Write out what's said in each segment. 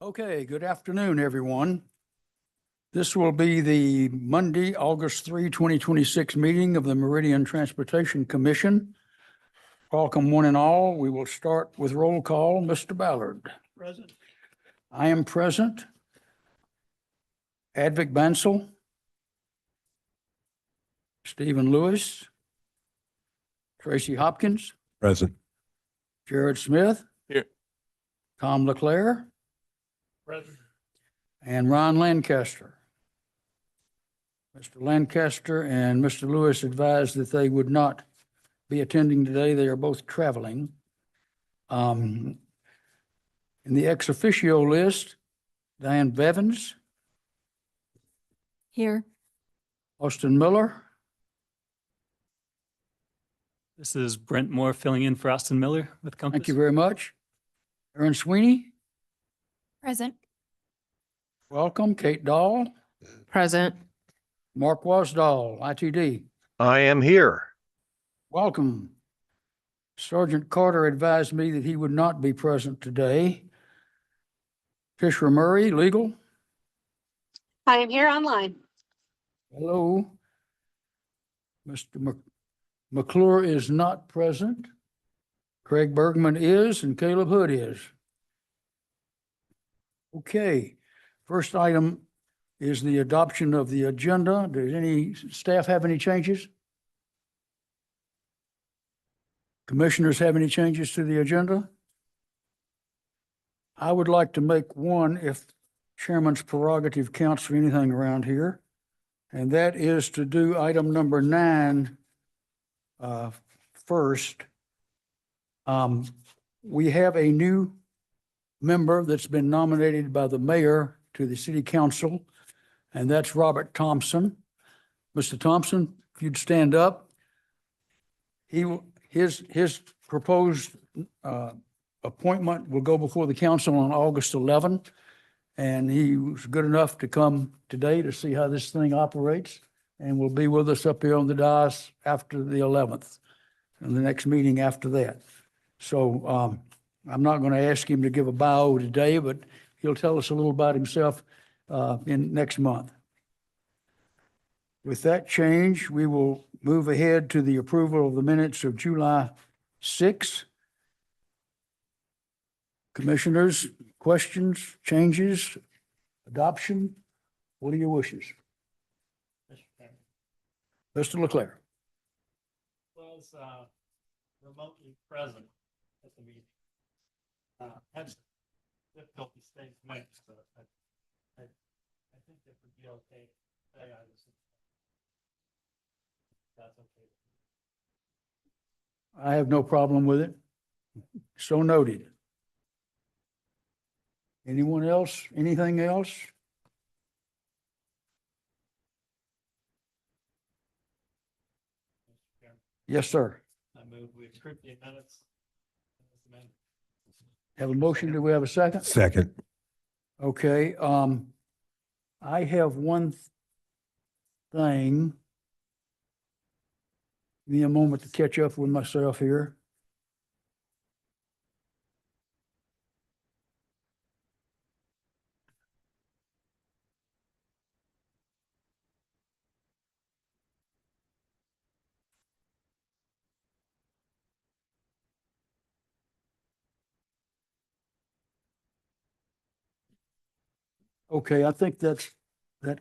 Okay, good afternoon, everyone. This will be the Monday, August 3, 2026 meeting of the Meridian Transportation Commission. Welcome one and all. We will start with roll call. Mr. Ballard. Present. I am present. Advic Bansell. Stephen Lewis. Tracy Hopkins. Present. Jared Smith. Here. Tom LeClaire. Present. And Ron Lancaster. Mr. Lancaster and Mr. Lewis advised that they would not be attending today. They are both traveling. In the ex officio list, Diane Bevins, Here. Austin Miller, This is Brent Moore filling in for Austin Miller with Compass. thank you very much. Aaron Sweeney, Present. welcome. Kate Dahl, Present. Mark Wasdahl, ITD, I am here. welcome. Sergeant Carter advised me that he would not be present today. Fisher Murray, legal, I am here online. hello. Mr. McClure is not present. Craig Bergman is, and Caleb Hood is. Okay, first item is the adoption of the agenda. Does any staff have any changes? Commissioners have any changes to the agenda? I would like to make one, if chairman's prerogative counts for anything around here, and that is to do item number 9 first. We have a new member that's been nominated by the mayor to the city council, and that's Robert Thompson. Mr. Thompson, if you'd stand up. His proposed appointment will go before the council on August 11th, and he was good enough to come today to see how this thing operates, and will be with us up here on the dais after the 11th, and the next meeting after that. So I'm not going to ask him to give a bio today, but he'll tell us a little about himself in next month. With that change, we will move ahead to the approval of the minutes of July 6. Commissioners, questions, changes, adoption? What are your wishes? Mr. Leclerc. Was remotely present at the meeting. Had difficulty staying connected, so I think it would be okay. That's okay. I have no problem with it. So noted. Anyone else? Anything else? Yes, sir. I move we approve the minutes. Have a motion. Do we have a second? Second. Okay, I have one thing. Give me a moment to catch up with myself here. Okay, I think that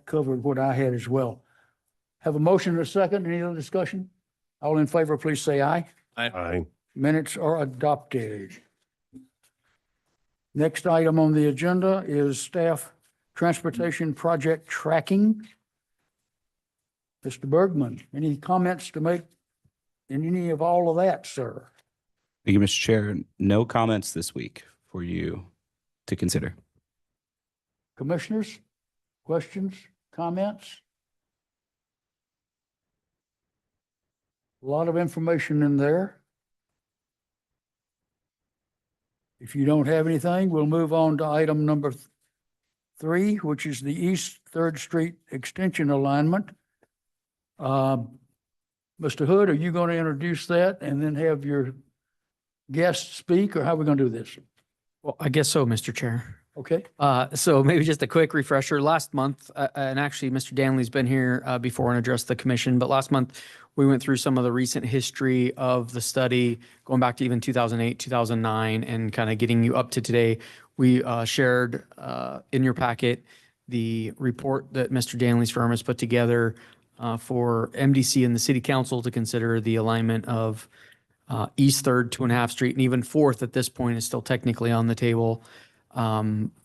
covered what I had as well. Have a motion and a second. Any other discussion? All in favor, please say aye. Aye. Minutes are adopted. Next item on the agenda is staff transportation project tracking. Mr. Bergman, any comments to make in any of all of that, sir? Thank you, Mr. Chair. No comments this week for you to consider. Commissioners, questions, comments? A lot of information in there. If you don't have anything, we'll move on to item number 3, which is the East 3rd Street Extension Alignment. Mr. Hood, are you going to introduce that and then have your guest speak, or how are we going to do this? Well, I guess so, Mr. Chair. Okay, So maybe just a quick refresher. Last month, and actually Mr. Danley's been here before and addressed the commission, but last month we went through some of the recent history of the study, going back to even 2008, 2009, and kind of getting you up to today. We shared in your packet the report that Mr. Danley's firm has put together for MDC and the city council to consider the alignment of East Third, 2.5 Street, and even Fourth at this point is still technically on the table.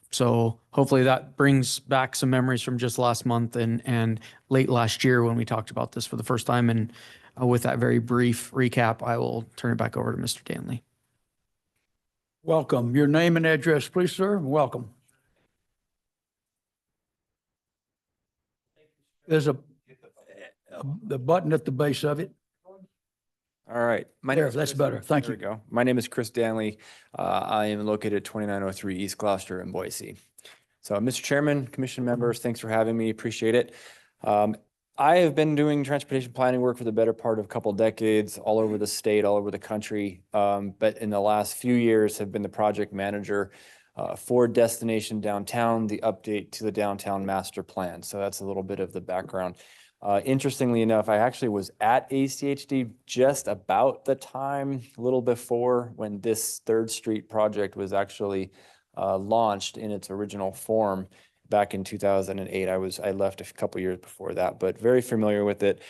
So hopefully that brings back some memories from just last month and late last year when we talked about this for the first time. And with that very brief recap, I will turn it back over to Mr. Danley. welcome. Your name and address, please, sir. Welcome. There's the button at the base of it. All right. There, that's better. Thank There you. we go. My name is Chris Danley. I am located at 2903 East Gloucester in Boise. So, Mr. Chairman, commission members, thanks for having me. Appreciate it. I have been doing transportation planning work for the better part of a couple of decades, all over the state, all over the country. But in the last few years have been the project manager for Destination Downtown, the update to the downtown master plan. So that's a little bit of the background. Interestingly enough, I actually was at ACHD just about the time, a little before, when this Third Street project was actually launched in its original form back in 2008. I left a couple years before that, but very familiar with it.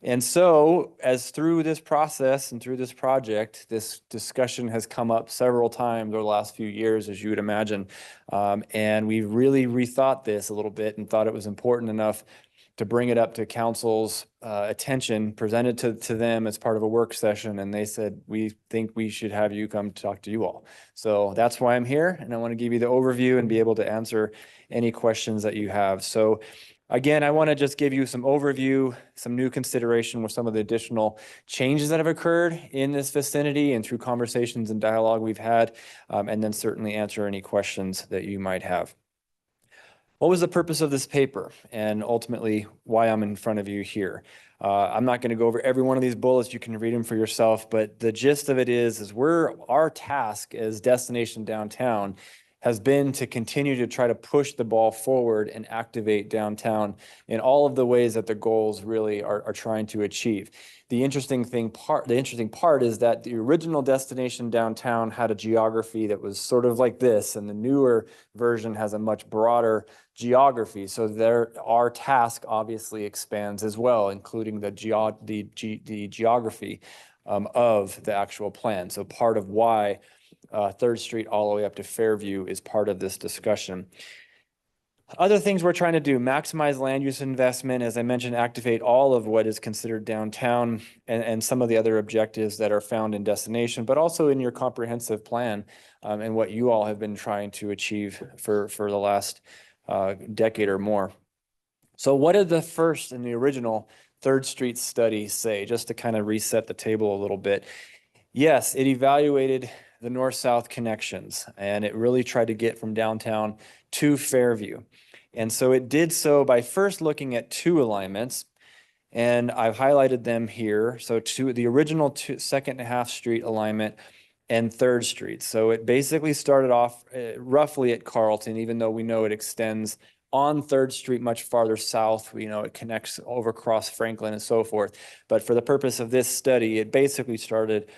And so, as through this process and through this project, this discussion has come up several times over the last few years, as you would imagine. And we really rethought this a little bit and thought it was important enough to bring it up to council's attention, present it to them as part of a work session. And they said, we think we should have you come talk to you all. So that's why I'm here. And I want to give you the overview and be able to answer any questions that you have. So again, I want to just give you some overview, some new consideration with some of the additional changes that have occurred in this vicinity and through conversations and dialogue we've had, and then certainly answer any questions that you might have. What was the purpose of this paper and ultimately why I'm in front of you here? I'm not going to go over every one of these bullets. You can read them for yourself, but the gist of it is our task as Destination Downtown has been to continue to try to push the ball forward and activate downtown in all of the ways that the goals really are trying to achieve. The interesting part is that the original Destination Downtown had a geography that was sort of like this, and the newer version has a much broader geography. So our task obviously expands as well, including the geography of the actual plan. So part of why 3rd Street all the way up to Fairview is part of this discussion. Other things we're trying to do: maximize land use investment, as I mentioned, activate all of what is considered downtown, and some of the other objectives that are found in Destination, but also in your comprehensive plan, and what you all have been trying to achieve for the last decade or more. So what did the first and the original 3rd Street study say, just to kind of reset the table a little bit? Yes, it evaluated the north-south connections, and it really tried to get from downtown to Fairview. And so it did so by first looking at two alignments, and I've highlighted them here. So the original 2.5 Street alignment and 3rd Street. So it basically started off roughly at Carlton, even though we know it extends on 3rd Street much farther south. We know it connects over across Franklin and so forth. But for the purpose of this study, it basically started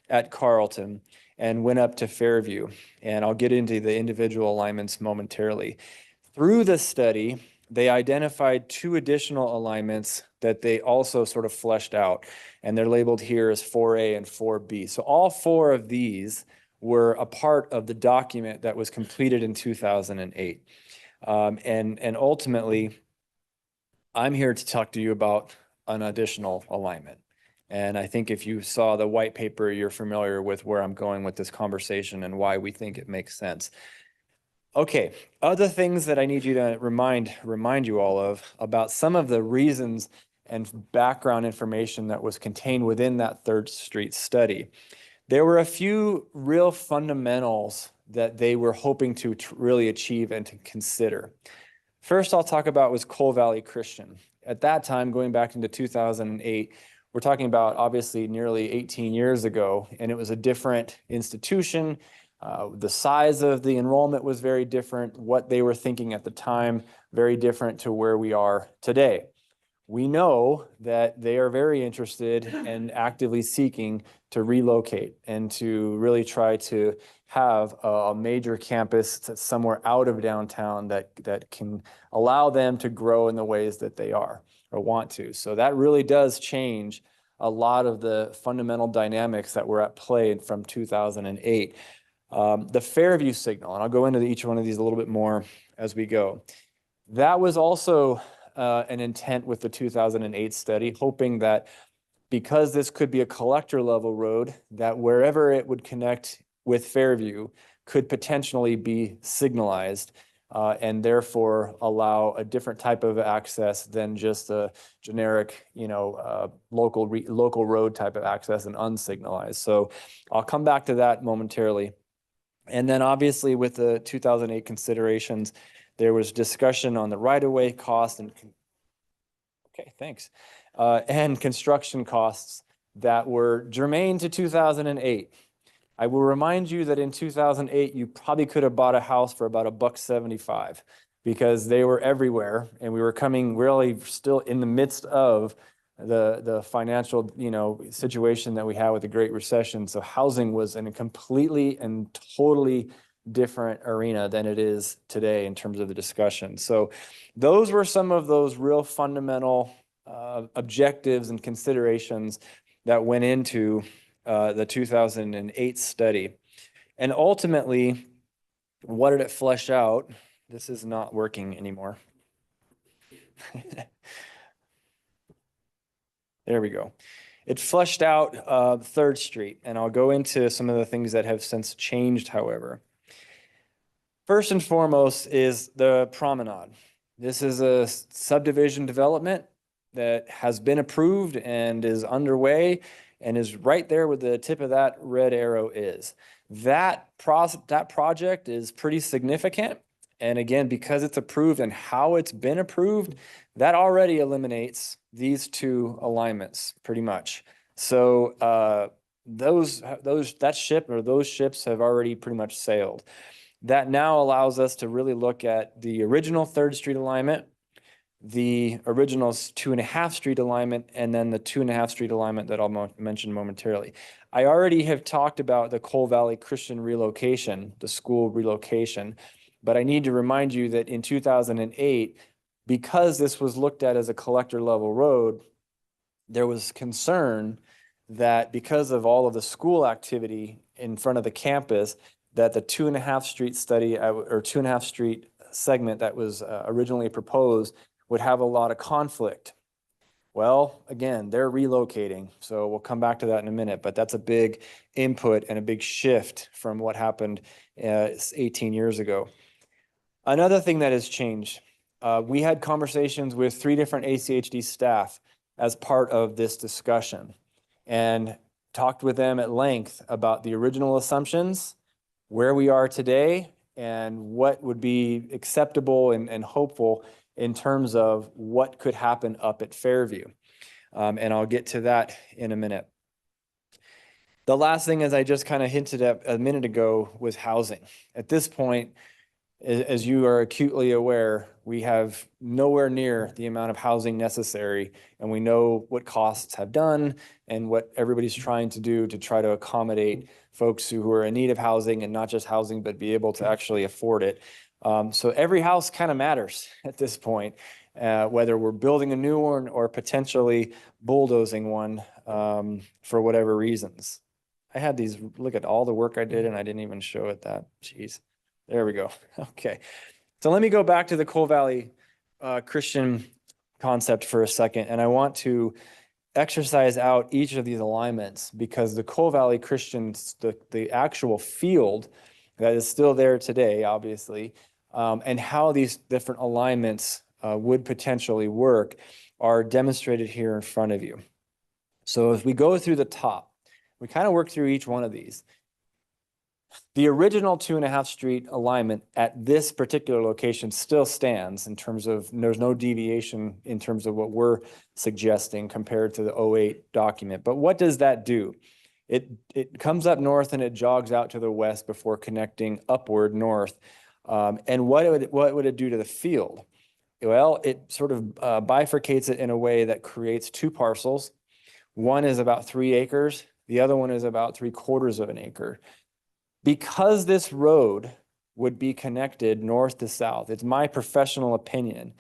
at Carlton and went up to Fairview. And I'll get into the individual alignments momentarily. Through the study, they identified two additional alignments that they also sort of fleshed out, and they're labeled here as 4A and 4B. So all four of these were a part of the document that was completed in 2008. And ultimately, I'm here to talk to you about an additional alignment. And I think if you saw the white paper, you're familiar with where I'm going with this conversation and why we think it makes sense. Okay, other things that I need you to remind you all of about some of the reasons and background information that was contained within that 3rd Street study. There were a few real fundamentals that they were hoping to really achieve and to consider. First, I'll talk about was Coal Valley Christian. At that time, going back into 2008, we're talking about obviously nearly 18 years ago, and it was a different institution. The size of the enrollment was very different. What they were thinking at the time, very different to where we are today. We know that they are very interested and actively seeking to relocate and to really try to have a major campus that's somewhere out of downtown that can allow them to grow in the ways that they are or want to. So that really does change a lot of the fundamental dynamics that were at play from 2008. The Fairview signal, and I'll go into each one of these a little bit more as we go. That was also an intent with the 2008 study, hoping that because this could be a collector level road, that wherever it would connect with Fairview could potentially be signalized and therefore allow a different type of access than just a generic, local road type of access and unsignalized. So I'll come back to that momentarily. And then obviously with the 2008 considerations, there was discussion on the right-of-way cost and and construction costs that were germane to 2008. I will remind you that in 2008, you probably could have bought a house for about $1.75 because they were everywhere, and we were coming really still in the midst of the financial situation that we had with the Great Recession. So housing was in a completely and totally different arena than it is today in terms of the discussion. So those were some of those real fundamental objectives and considerations that went into the 2008 study. And ultimately, what did it flesh out? This is not working anymore. There we go. It fleshed out 3rd Street, and I'll go into some of the things that have since changed, however. First and foremost is the promenade. This is a subdivision development that has been approved and is underway and is right there where the tip of that red arrow is. That project is pretty significant. And again, because it's approved and how it's been approved, that already eliminates these two alignments pretty much. So those ships have already pretty much sailed. That now allows us to really look at the original 3rd Street alignment, the original 2.5 Street alignment, and then the 2.5 Street alignment that I'll mention momentarily. I already have talked about the Cole Valley Christian relocation, the school relocation, but I need to remind you that in 2008, because this was looked at as a collector level road, there was concern that because of all of the school activity in front of the campus, that the 2.5 Street study or 2.5 Street segment that was originally proposed would have a lot of conflict. Well, again, they're relocating, so we'll come back to that in a minute, but that's a big input and a big shift from what happened 18 years ago. Another thing that has changed, we had conversations with 3 different ACHD staff as part of this discussion and talked with them at length about the original assumptions, where we are today, and what would be acceptable and hopeful in terms of what could happen up at Fairview. And I'll get to that in a minute. The last thing, as I just kind of hinted at a minute ago, was housing. At this point, as you are acutely aware, we have nowhere near the amount of housing necessary, and we know what costs have done and what everybody's trying to do to try to accommodate folks who are in need of housing, and not just housing, but be able to actually afford it. So every house kind of matters at this point, whether we're building a new one or potentially bulldozing one for whatever reasons. I had these, look at all the work I did, and I didn't even show it that. Jeez. There we go. Okay. So let me go back to the Cole Valley Christian concept for a second. And I want to exercise out each of these alignments, because the Cole Valley Christians, the actual field that is still there today, obviously, and how these different alignments would potentially work are demonstrated here in front of you. So as we go through the top, we kind of work through each one of these. The original 2.5 Street alignment at this particular location still stands in terms of, there's no deviation in terms of what we're suggesting compared to the 08 document. But what does that do? It comes up north and it jogs out to the west before connecting upward north. And what would it do to the field? Well, it sort of bifurcates it in a way that creates two parcels. One is about 3 acres. The other one is about 3/4 of an acre. Because this road would be connected north to south, it's my professional opinion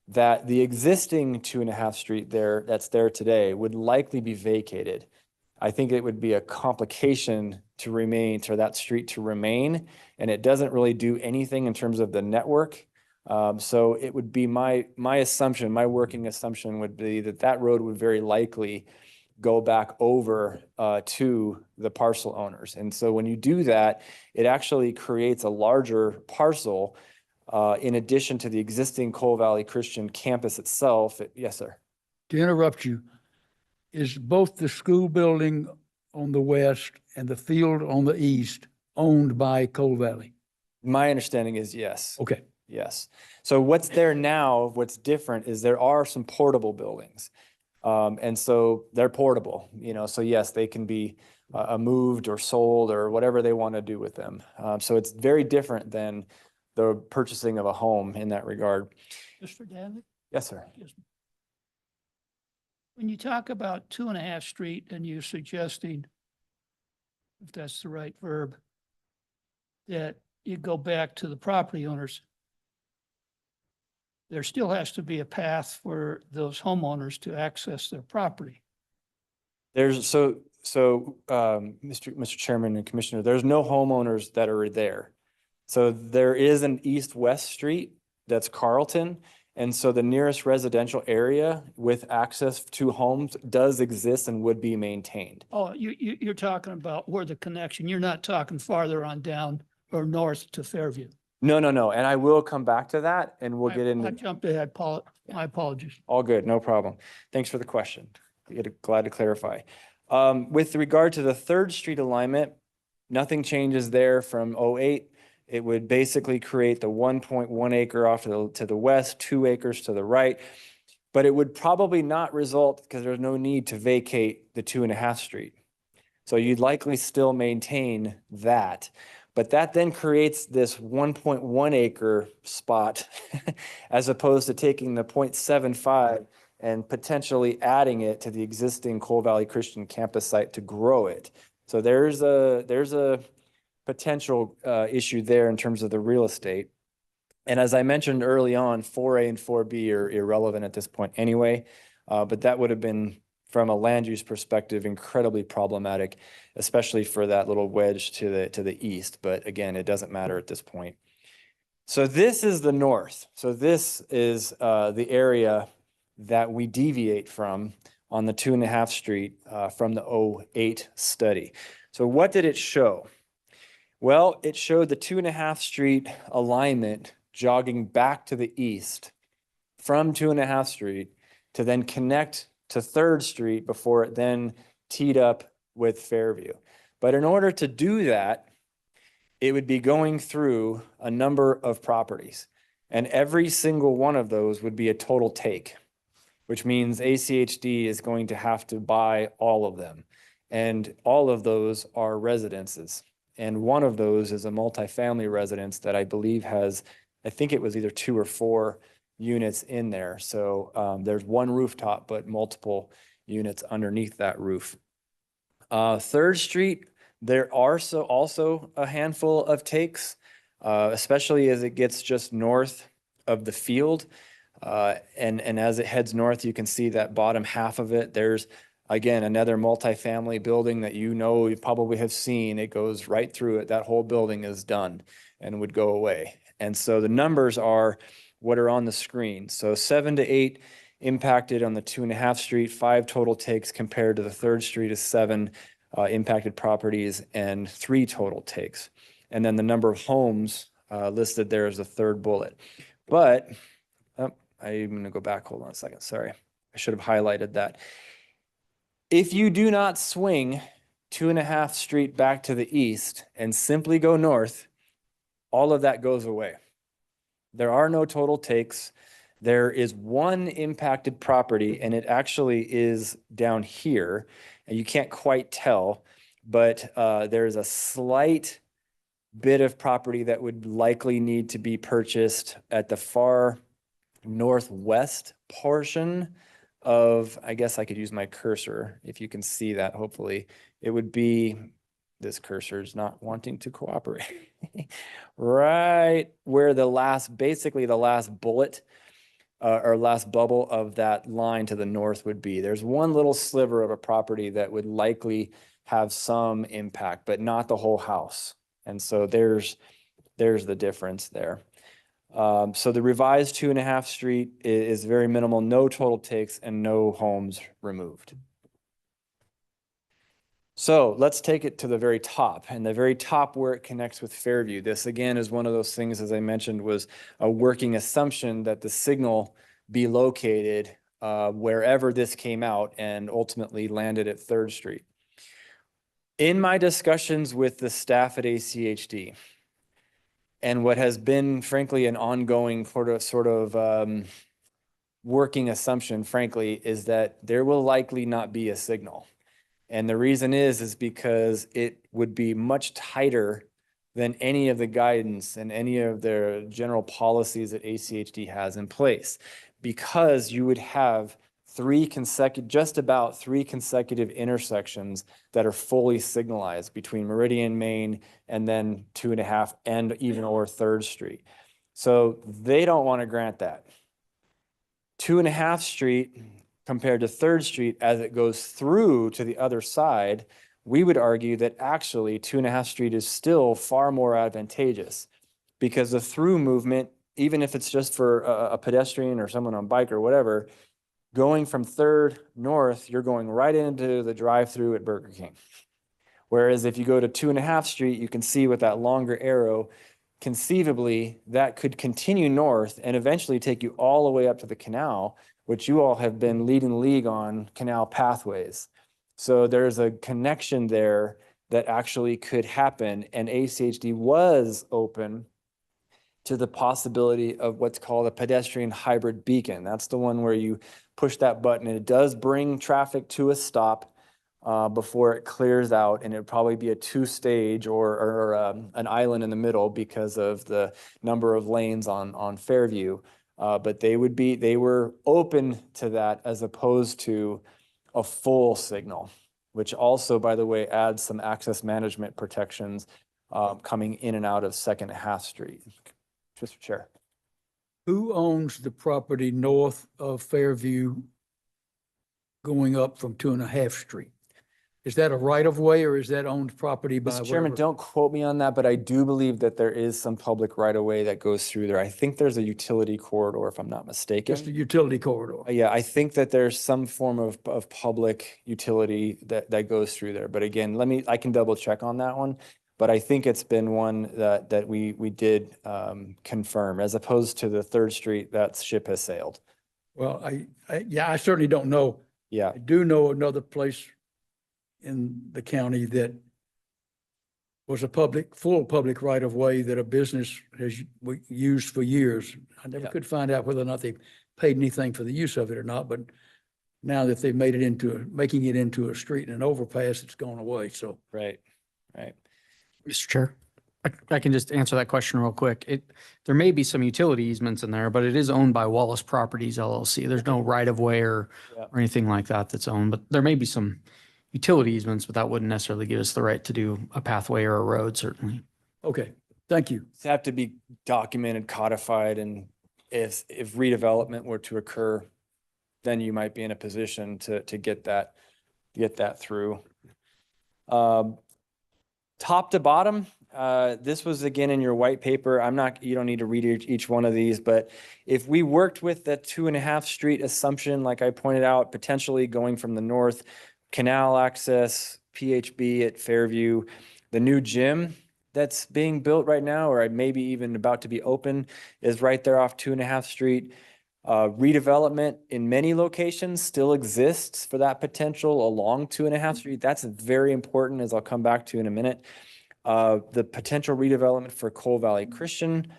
that the existing 2.5 street that's there today would likely be vacated. I think it would be a complication for that street to remain, and it doesn't really do anything in terms of the network. So it would be my assumption, my working assumption would be that road would very likely go back over to the parcel owners. And so when you do that, it actually creates a larger parcel in addition to the existing Coal Valley Christian campus itself. Yes, sir. To interrupt you, is both the school building on the west and the field on the east owned by Coal Valley? My understanding is yes. Okay. Yes. So what's there now, what's different is there are some portable buildings. And so they're portable, so yes, they can be moved or sold or whatever they want to do with them. So it's very different than the purchasing of a home in that regard. Mr. Danley, Yes, sir. when you talk about 2.5 street and you're suggesting, if that's the right verb, that you go back to the property owners, there still has to be a path for those homeowners to access their property. Mr. Chairman and Commissioner, there's no homeowners that are there. So there is an east-west street that's Carlton. And so the nearest residential area with access to homes does exist and would be maintained. Oh, you're talking about where the connection, you're not talking farther on down or north to Fairview. No. And I will come back to that and we'll get I into. jumped ahead, Paul. My apologies. All good, no problem. Thanks for the question. Glad to clarify. With regard to the 3rd Street alignment, nothing changes there from 08. It would basically create the 1.1 acre off to the west, 2 acres to the right. But it would probably not result because there's no need to vacate the 2.5 street. So you'd likely still maintain that. But that then creates this 1.1 acre spot as opposed to taking the 0.75 and potentially adding it to the existing Coal Valley Christian campus site to grow it. So there's a potential issue there in terms of the real estate. And as I mentioned early on, 4A and 4B are irrelevant at this point anyway, but that would have been, from a land use perspective, incredibly problematic, especially for that little wedge to the east. But again, it doesn't matter at this point. So this is the north. So this is the area that we deviate from on the 2.5 street from the 08 study. So what did it show? Well, it showed the 2.5 street alignment jogging back to the east from 2.5 street to then connect to 3rd Street before it then teed up with Fairview. But in order to do that, it would be going through a number of properties, and every single one of those would be a total take, which means ACHD is going to have to buy all of them. And all of those are residences. And one of those is a multifamily residence that I believe has, I think it was either 2 or 4 units in there. So there's one rooftop, but multiple units underneath that roof. 3rd Street, there are also a handful of takes, especially as it gets just north of the field. And as it heads north, you can see that bottom half of it. There's, again, another multifamily building that you probably have seen. It goes right through it. That whole building is done and would go away. And so the numbers are what are on the screen. So 7 to 8 impacted on the 2.5 street, 5 total takes compared to the 3rd Street is 7 impacted properties and 3 total takes. And then the number of homes listed there is the 3rd bullet. But I'm going to go back. Hold on a second. Sorry. I should have highlighted that. If you do not swing 2.5 street back to the east and simply go north, all of that goes away. There are no total takes. There is one impacted property, and it actually is down here, and you can't quite tell. but there's a slight bit of property that would likely need to be purchased at the far northwest portion of, I guess I could use my cursor if you can see that, hopefully. It would be, this cursor is not wanting to cooperate. Right where the last, basically the last bullet or last bubble of that line to the north would be. There's one little sliver of a property that would likely have some impact, but not the whole house. And so there's the difference there. So the revised 2.5 street is very minimal, no total takes and no homes removed. So let's take it to the very top, and the very top where it connects with Fairview. This again is one of those things, as I mentioned, was a working assumption that the signal be located wherever this came out and ultimately landed at 3rd Street. In my discussions with the staff at ACHD, and what has been, frankly, an ongoing sort of working assumption, frankly, is that there will likely not be a signal. And the reason is because it would be much tighter than any of the guidance and any of the general policies that ACHD has in place, because you would have just about three consecutive intersections that are fully signalized between Meridian, Main, and then 2.5 and even or 3rd Street. So they don't want to grant that. 2.5 Street compared to 3rd Street as it goes through to the other side, we would argue that actually 2.5 Street is still far more advantageous, because the through movement, even if it's just for a pedestrian or someone on bike or whatever, going from 3rd north, you're going right into the drive-through at Burger King. Whereas if you go to 2.5 Street, you can see with that longer arrow, conceivably that could continue north and eventually take you all the way up to the canal, which you all have been leading the league on canal pathways. So there's a connection there that actually could happen, and ACHD was open to the possibility of what's called a pedestrian hybrid beacon. That's the one where you push that button and it does bring traffic to a stop before it clears out, and it'd probably be a 2-stage or an island in the middle because of the number of lanes on Fairview. But they were open to that as opposed to a full signal, which also, by the way, adds some access management protections coming in and out of 2.5 Street. Mr. Chair. Who owns the property north of Fairview going up from 2.5 Street? Is that a right of way or is that owned property by? Mr. Chairman, whatever? don't quote me on that, but I do believe that there is some public right of way that goes through there. I think there's a utility corridor, if I'm not mistaken. Just a utility corridor. Yeah, I think that there's some form of public utility that goes through there. But again, I can double check on that one. But I think it's been one that we did confirm, as opposed to the 3rd Street, that ship has sailed. Well, I certainly don't know. Yeah, I do know another place in the county that was a full public right of way that a business has used for years. I never Yeah. could find out whether or not they paid anything for the use of it or not, but now that they've making it into a street and an overpass, it's gone away, so. right. Mr. Chair, I can just answer that question real quick. There may be some utility easements in there, but it is owned by Wallace Properties LLC. There's no right of way or anything like that that's owned, but there may be some utility easements, but that wouldn't necessarily give us the right to do a pathway or a road, certainly. Okay, thank you. It's have to be documented, codified, and if redevelopment were to occur, then you might be in a position to get that through. Top to bottom, this was again in your white paper. You don't need to read each one of these, but if we worked with the 2.5 Street assumption, like I pointed out, potentially going from the north, canal access, PHB at Fairview, the new gym that's being built right now, or maybe even about to be open, is right there off 2.5 Street. Redevelopment in many locations still exists for that potential along 2.5 Street. That's very important, as I'll come back to in a minute. The potential redevelopment for Coal Valley Christian.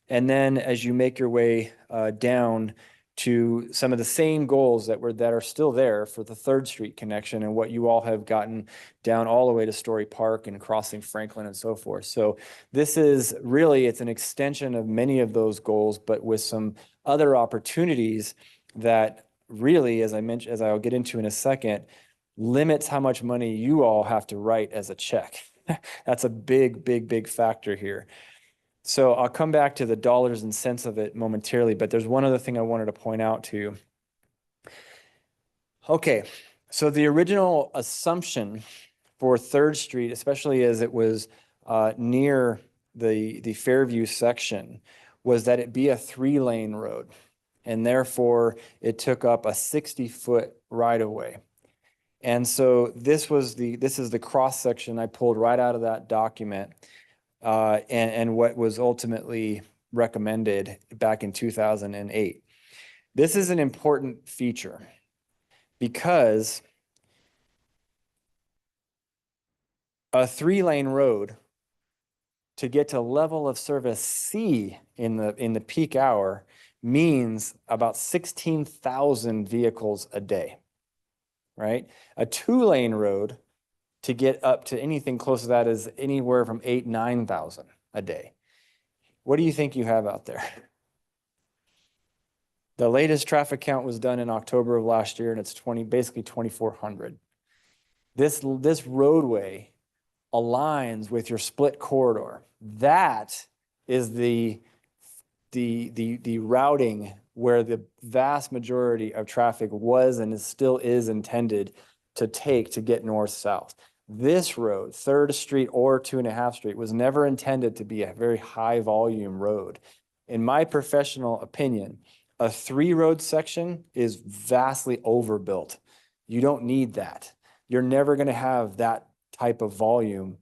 And then as you make your way down, to some of the same goals that are still there for the 3rd Street connection and what you all have gotten down all the way to Story Park and crossing Franklin and so forth. So this is really, it's an extension of many of those goals, but with some other opportunities that really, as I mentioned, as I'll get into in a second, limits how much money you all have to write as a check. That's a big factor here. So I'll come back to the dollars and cents of it momentarily, but there's one other thing I wanted to point out to you. Okay, so the original assumption for 3rd Street, especially as it was near the Fairview section, was that it be a 3-lane road. And therefore, it took up a 60-foot right-of-way. And so this is the cross section I pulled right out of that document. And what was ultimately recommended back in 2008. This is an important feature because a 3-lane road to get to level of service C in the peak hour means about 16,000 vehicles a day, right? A 2-lane road to get up to anything close to that is anywhere from 8,000-9,000 a day. What do you think you have out there? The latest traffic count was done in October of last year, and it's basically 2,400. This roadway aligns with your split corridor. That is the routing where the vast majority of traffic was and still is intended to take to get north-south. This road, 3rd Street or 2.5 Street, was never intended to be a very high volume road. In my professional opinion, a 3-road section is vastly overbuilt. You don't need that. You're never going to have that type of volume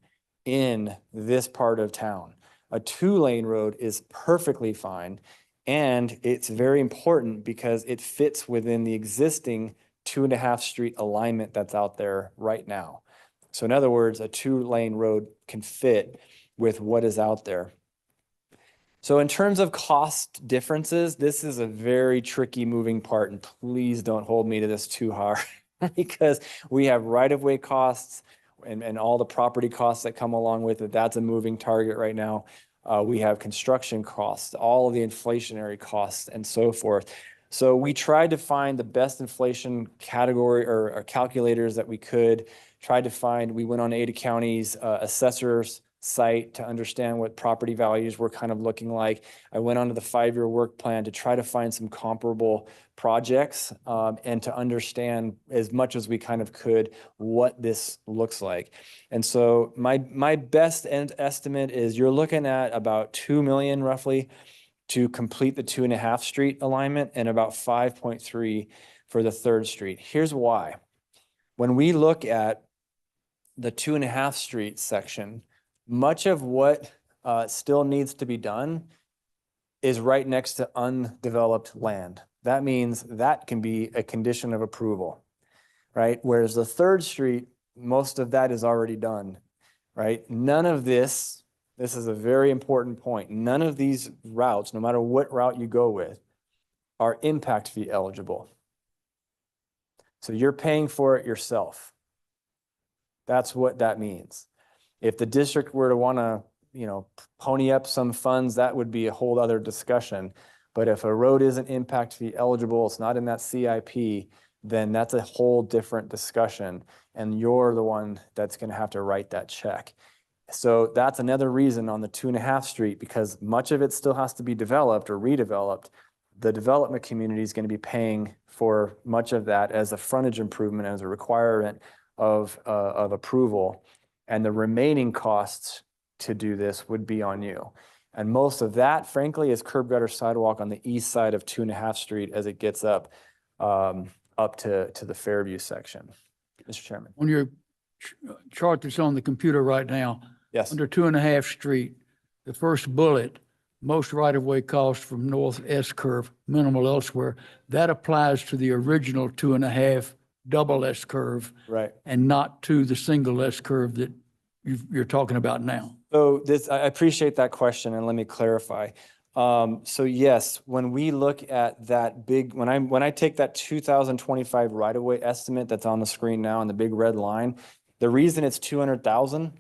in this part of town. A 2-lane road is perfectly fine, and it's very important because it fits within the existing 2.5 Street alignment that's out there right now. So in other words, a 2-lane road can fit with what is out there. So in terms of cost differences, this is a very tricky moving part, and please don't hold me to this too hard because we have right-of-way costs and all the property costs that come along with it. That's a moving target right now. We have construction costs, all of the inflationary costs and so forth. So we tried to find the best inflation category or calculators that we could. We went on Ada County's assessor's site to understand what property values were kind of looking like. I went onto the 5-year work plan to try to find some comparable projects and to understand as much as we kind of could what this looks like. And so my best estimate is you're looking at about $2 million roughly to complete the 2.5 Street alignment and about 5.3 for the 3rd Street. Here's why. When we look at the 2.5 Street section, much of what still needs to be done is right next to undeveloped land. That means that can be a condition of approval, right? Whereas the 3rd Street, most of that is already done, right? None of this is a very important point. None of these routes, no matter what route you go with, are impact fee eligible. So you're paying for it yourself. That's what that means. If the district were to want to, pony up some funds, that would be a whole other discussion. But if a road isn't impact fee eligible, it's not in that CIP, then that's a whole different discussion. And you're the one that's going to have to write that check. So that's another reason on the 2.5 Street, because much of it still has to be developed or redeveloped. The development community is going to be paying for much of that as a frontage improvement, as a requirement of approval. And the remaining costs to do this would be on you. And most of that, frankly, is curb gutter sidewalk on the east side of 2.5 Street as it gets up to the Fairview section. Mr. Chairman. On your chart that's on the computer right now, Yes. under 2.5 Street, the first bullet, most right-of-way costs from north S curve, minimal elsewhere. That applies to the original 2.5 double S curve. Right. And not to the single S curve that you're talking about now. So I appreciate that question, and let me clarify. So yes, when we look at that big, when I take that 2025 right-of-way estimate that's on the screen now and the big red line, the reason it's 200,000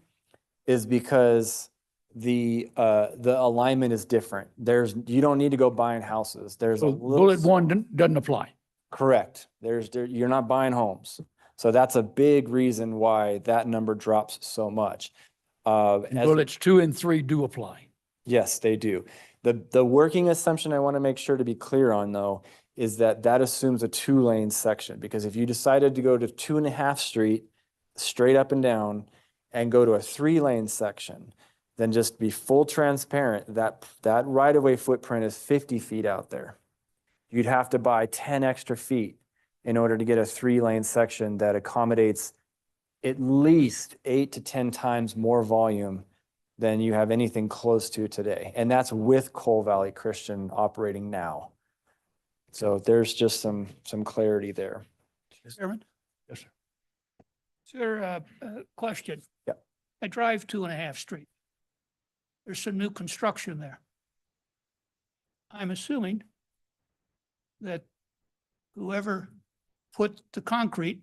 is because the alignment is different. You don't need to go buying houses. There's a So little. bullet one doesn't apply. Correct. You're not buying homes. So that's a big reason why that number drops so much. And bullets 2 and 3 do apply. Yes, they do. The working assumption I want to make sure to be clear on, though, is that assumes a 2-lane section, because if you decided to go to 2.5 Street straight up and down and go to a 3-lane section, then just be full transparent, that right-of-way footprint is 50 feet out there. You'd have to buy 10 extra feet in order to get a 3-lane section that accommodates at least 8 to 10 times more volume than you have anything close to today. And that's with Coal Valley Christian operating now. So there's just some clarity there. Chairman? Yes, sir. Sir, question. Yeah. I drive 2.5 Street. There's some new construction there. I'm assuming that whoever put the concrete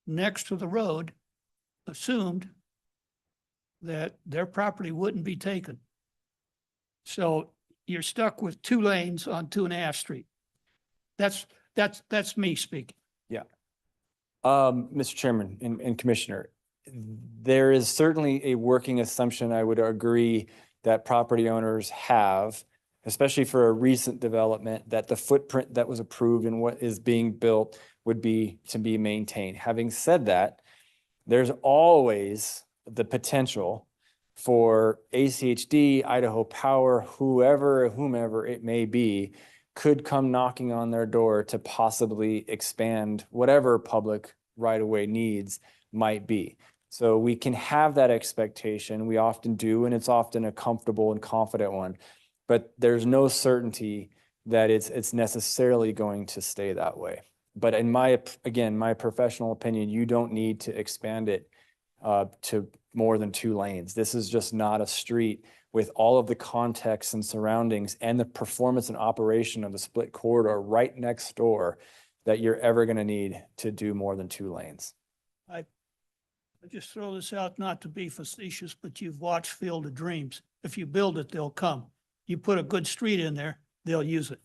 next to the road assumed that their property wouldn't be taken. So you're stuck with 2 lanes on 2.5 Street. That's me speaking. Yeah. Mr. Chairman and Commissioner, there is certainly a working assumption I would agree that property owners have, especially for a recent development, that the footprint that was approved and what is being built would be to be maintained. Having said that, there's always the potential for ACHD, Idaho Power, whomever it may be, could come knocking on their door to possibly expand whatever public right-of-way needs might be. So we can have that expectation. We often do, and it's often a comfortable and confident one. But there's no certainty that it's necessarily going to stay that way. But in my professional opinion, you don't need to expand it to more than 2 lanes. This is just not a street with all of the context and surroundings and the performance and operation of the split corridor right next door that you're ever going to need to do more than 2 lanes. I just throw this out not to be facetious, but you've watched Field of Dreams. If you build it, they'll come. You put a good street in there, they'll use it.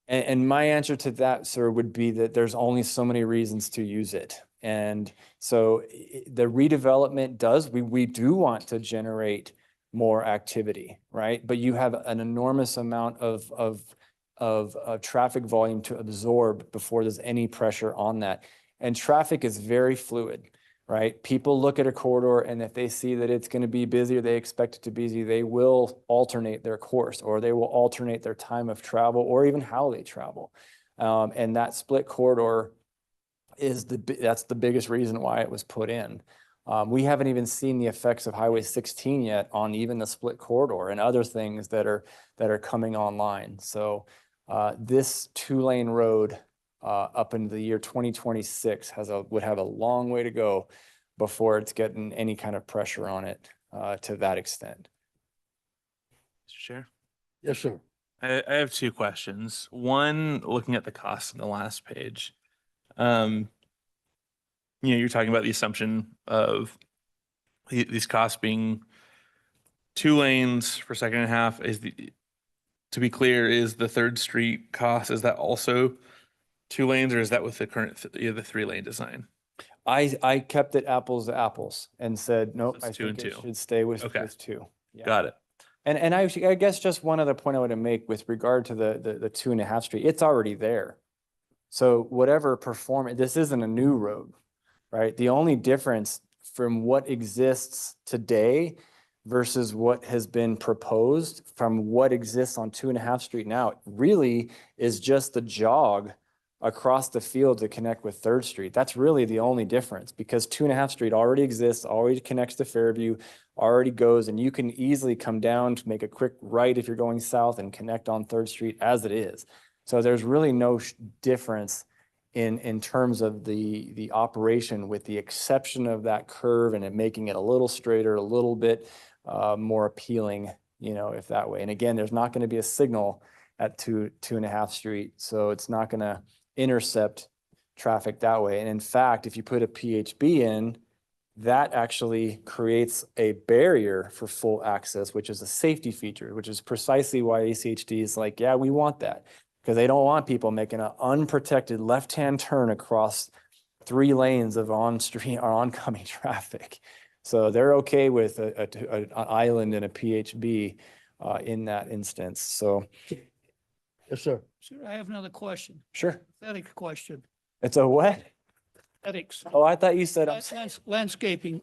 And my answer to that, sir, would be that there's only so many reasons to use it. And so the redevelopment we do want to generate more activity, right? But you have an enormous amount of traffic volume to absorb before there's any pressure on that. And traffic is very fluid, right? People look at a corridor, and if they see that it's going to be busy or they expect it to be busy, they will alternate their course, or they will alternate their time of travel, or even how they travel. And that split corridor that's the biggest reason why it was put in. We haven't even seen the effects of Highway 16 yet on even the split corridor and other things that are coming online. So this 2-lane road up into the year 2026 would have a long way to go before it's getting any kind of pressure on it to that extent. Mr. Chair, Yes, sir. I have 2 questions. One, looking at the cost on the last page. You're talking about the assumption of these costs being 2 lanes for 2.5. To be clear, is the 3rd Street cost, is that also 2 lanes, or is that with the current the 3-lane design? I kept it apples to apples and said, nope, it's I 2 think and it 2. should stay with Okay. 2. Yeah. Got it. And I guess just one other point I want to make with regard to the 2.5 Street, it's already there. So whatever performance, this isn't a new road, right? The only difference from what exists today versus what has been proposed from what exists on 2.5 Street now really is just the jog across the field to connect with 3rd Street. That's really the only difference, because 2.5 Street already exists, already connects to Fairview, already goes, and you can easily come down to make a quick right if you're going south and connect on 3rd Street as it is. So there's really no difference in terms of the operation, with the exception of that curve and it making it a little straighter, a little bit more appealing if that way. And again, there's not going to be a signal at 2.5 Street, so it's not going to intercept traffic that way. And in fact, if you put a PHB in, that actually creates a barrier for full access, which is a safety feature, which is precisely why ACHD is like, yeah, we want that, because they don't want people making an unprotected left-hand turn across 3 lanes of on-street or oncoming traffic. So they're okay with an island and a PHB in that instance. So, Yes, sir. Sir, I have another question, sure. aesthetic question, It's a what? ethics, Oh, I thought you said, landscaping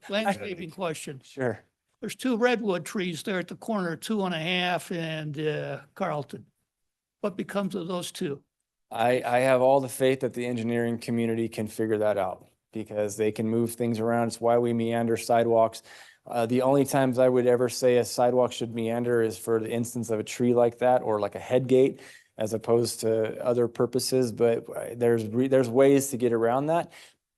question. sure. There's 2 redwood trees there at the corner, 2.5 and Carlton. What becomes of those 2? I have all the faith that the engineering community can figure that out because they can move things around. It's why we meander sidewalks. The only times I would ever say a sidewalk should meander is for the instance of a tree like that or like a head gate as opposed to other purposes. But there's ways to get around that.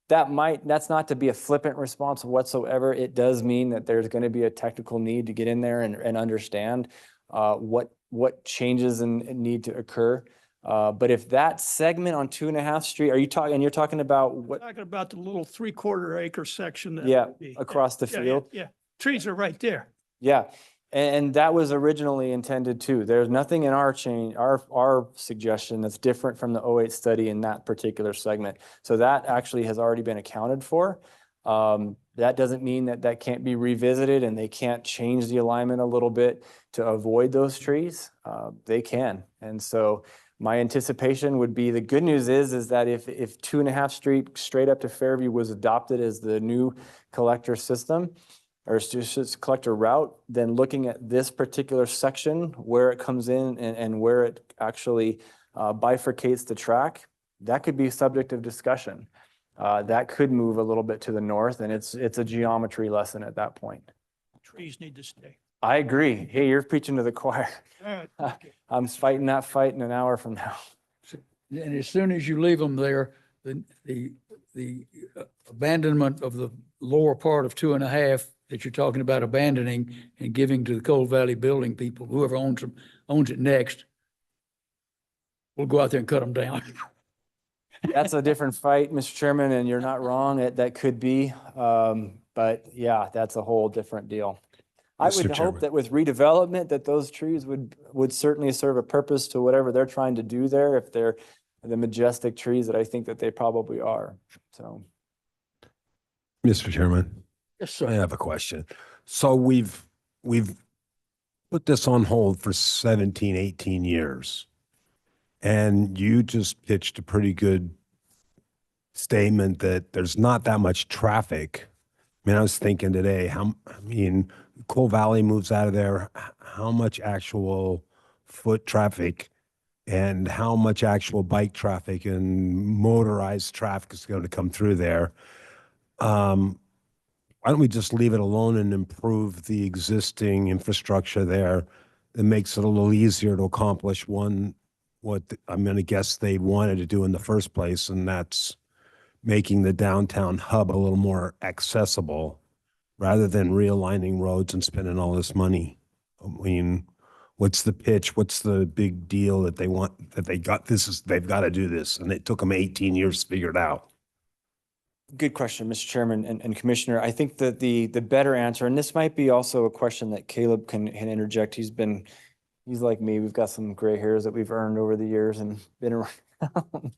That's not to be a flippant response whatsoever. It does mean that there's going to be a technical need to get in there and understand what changes and need to occur. But if that segment on 2.5 Street, you're talking about what? Talking about the little 3/4 acre section. That Yeah, would be- across the yeah, field. Yeah, trees are right there. Yeah, and that was originally intended too. There's nothing in our suggestion that's different from the '08 study in that particular segment. So that actually has already been accounted for. That doesn't mean that can't be revisited and they can't change the alignment a little bit to avoid those trees. They can. And so my anticipation would be, the good news is that if 2.5 Street straight up to Fairview was adopted as the new collector system, or just collector route, then looking at this particular section, where it comes in and where it actually bifurcates the track, that could be subject of discussion. That could move a little bit to the north, and it's a geometry lesson at that point. Trees need to stay. I agree. Hey, you're preaching to the choir. All right, thank you. I'm fighting that fight in an hour from now. And as soon as you leave them there, the abandonment of the lower part of 2.5 that you're talking about abandoning and giving to the Cold Valley building people, whoever owns it next, we'll go out there and cut them down. That's a different fight, Mr. Chairman, and you're not wrong. That could be. But yeah, that's a whole different deal. I Mr. would hope Chairman. that with redevelopment, that those trees would certainly serve a purpose to whatever they're trying to do there, if they're the majestic trees that I think that they probably are. So. Mr. Chairman, Yes, I sir. have a question. So we've put this on hold for 17, 18 years. And you just pitched a pretty good statement that there's not that much traffic. I mean, I was thinking today, Coal Valley moves out of there, how much actual foot traffic and how much actual bike traffic and motorized traffic is going to come through there? Why don't we just leave it alone and improve the existing infrastructure there that makes it a little easier to accomplish what I'm going to guess they wanted to do in the first place, and that's making the downtown hub a little more accessible rather than realigning roads and spending all this money. I mean, what's the pitch? What's the big deal that they want, that they've got to do this, and it took them 18 years to figure it out? Good question, Mr. Chairman and Commissioner. I think that the better answer, and this might be also a question that Caleb can interject. He's like me. We've got some gray hairs that we've earned over the years and been around.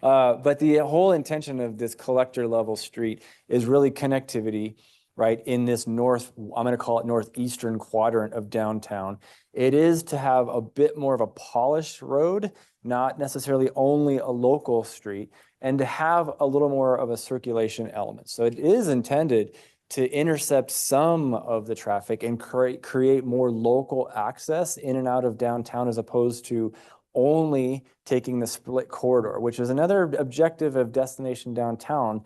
But the whole intention of this collector level street is really connectivity, right? In this I'm going to call it northeastern quadrant of downtown. It is to have a bit more of a polished road, not necessarily only a local street, and to have a little more of a circulation element. So it is intended to intercept some of the traffic and create more local access in and out of downtown, as opposed to only taking the split corridor, which is another objective of Destination Downtown,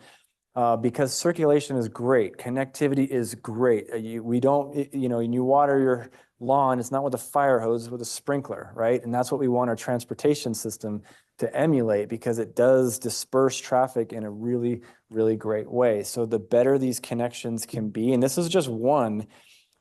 because circulation is great, connectivity is great. When you water your lawn, it's not with a fire hose, it's with a sprinkler, right? And that's what we want our transportation system to emulate, because it does disperse traffic in a really, really great way. So the better these connections can be, and this is just one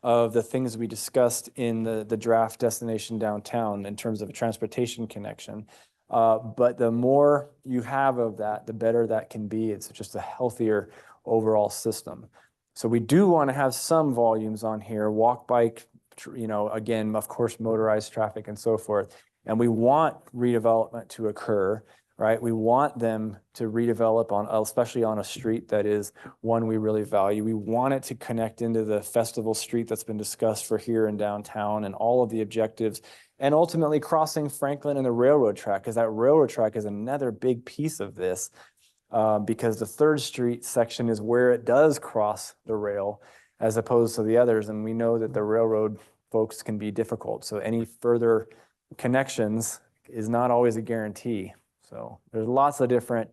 of the things we discussed in the draft destination downtown in terms of a transportation connection. But the more you have of that, the better that can be. It's just a healthier overall system. So we do want to have some volumes on here, walk, bike, again, of course, motorized traffic and so forth. And we want redevelopment to occur, right? We want them to redevelop on, especially on a street that is one we really value. We want it to connect into the festival street that's been discussed for here in downtown and all of the objectives, and ultimately crossing Franklin and the railroad track, because that railroad track is another big piece of this, because the 3rd Street section is where it does cross the rail as opposed to the others. And we know that the railroad folks can be difficult. So any further connections is not always a guarantee. So there's lots of different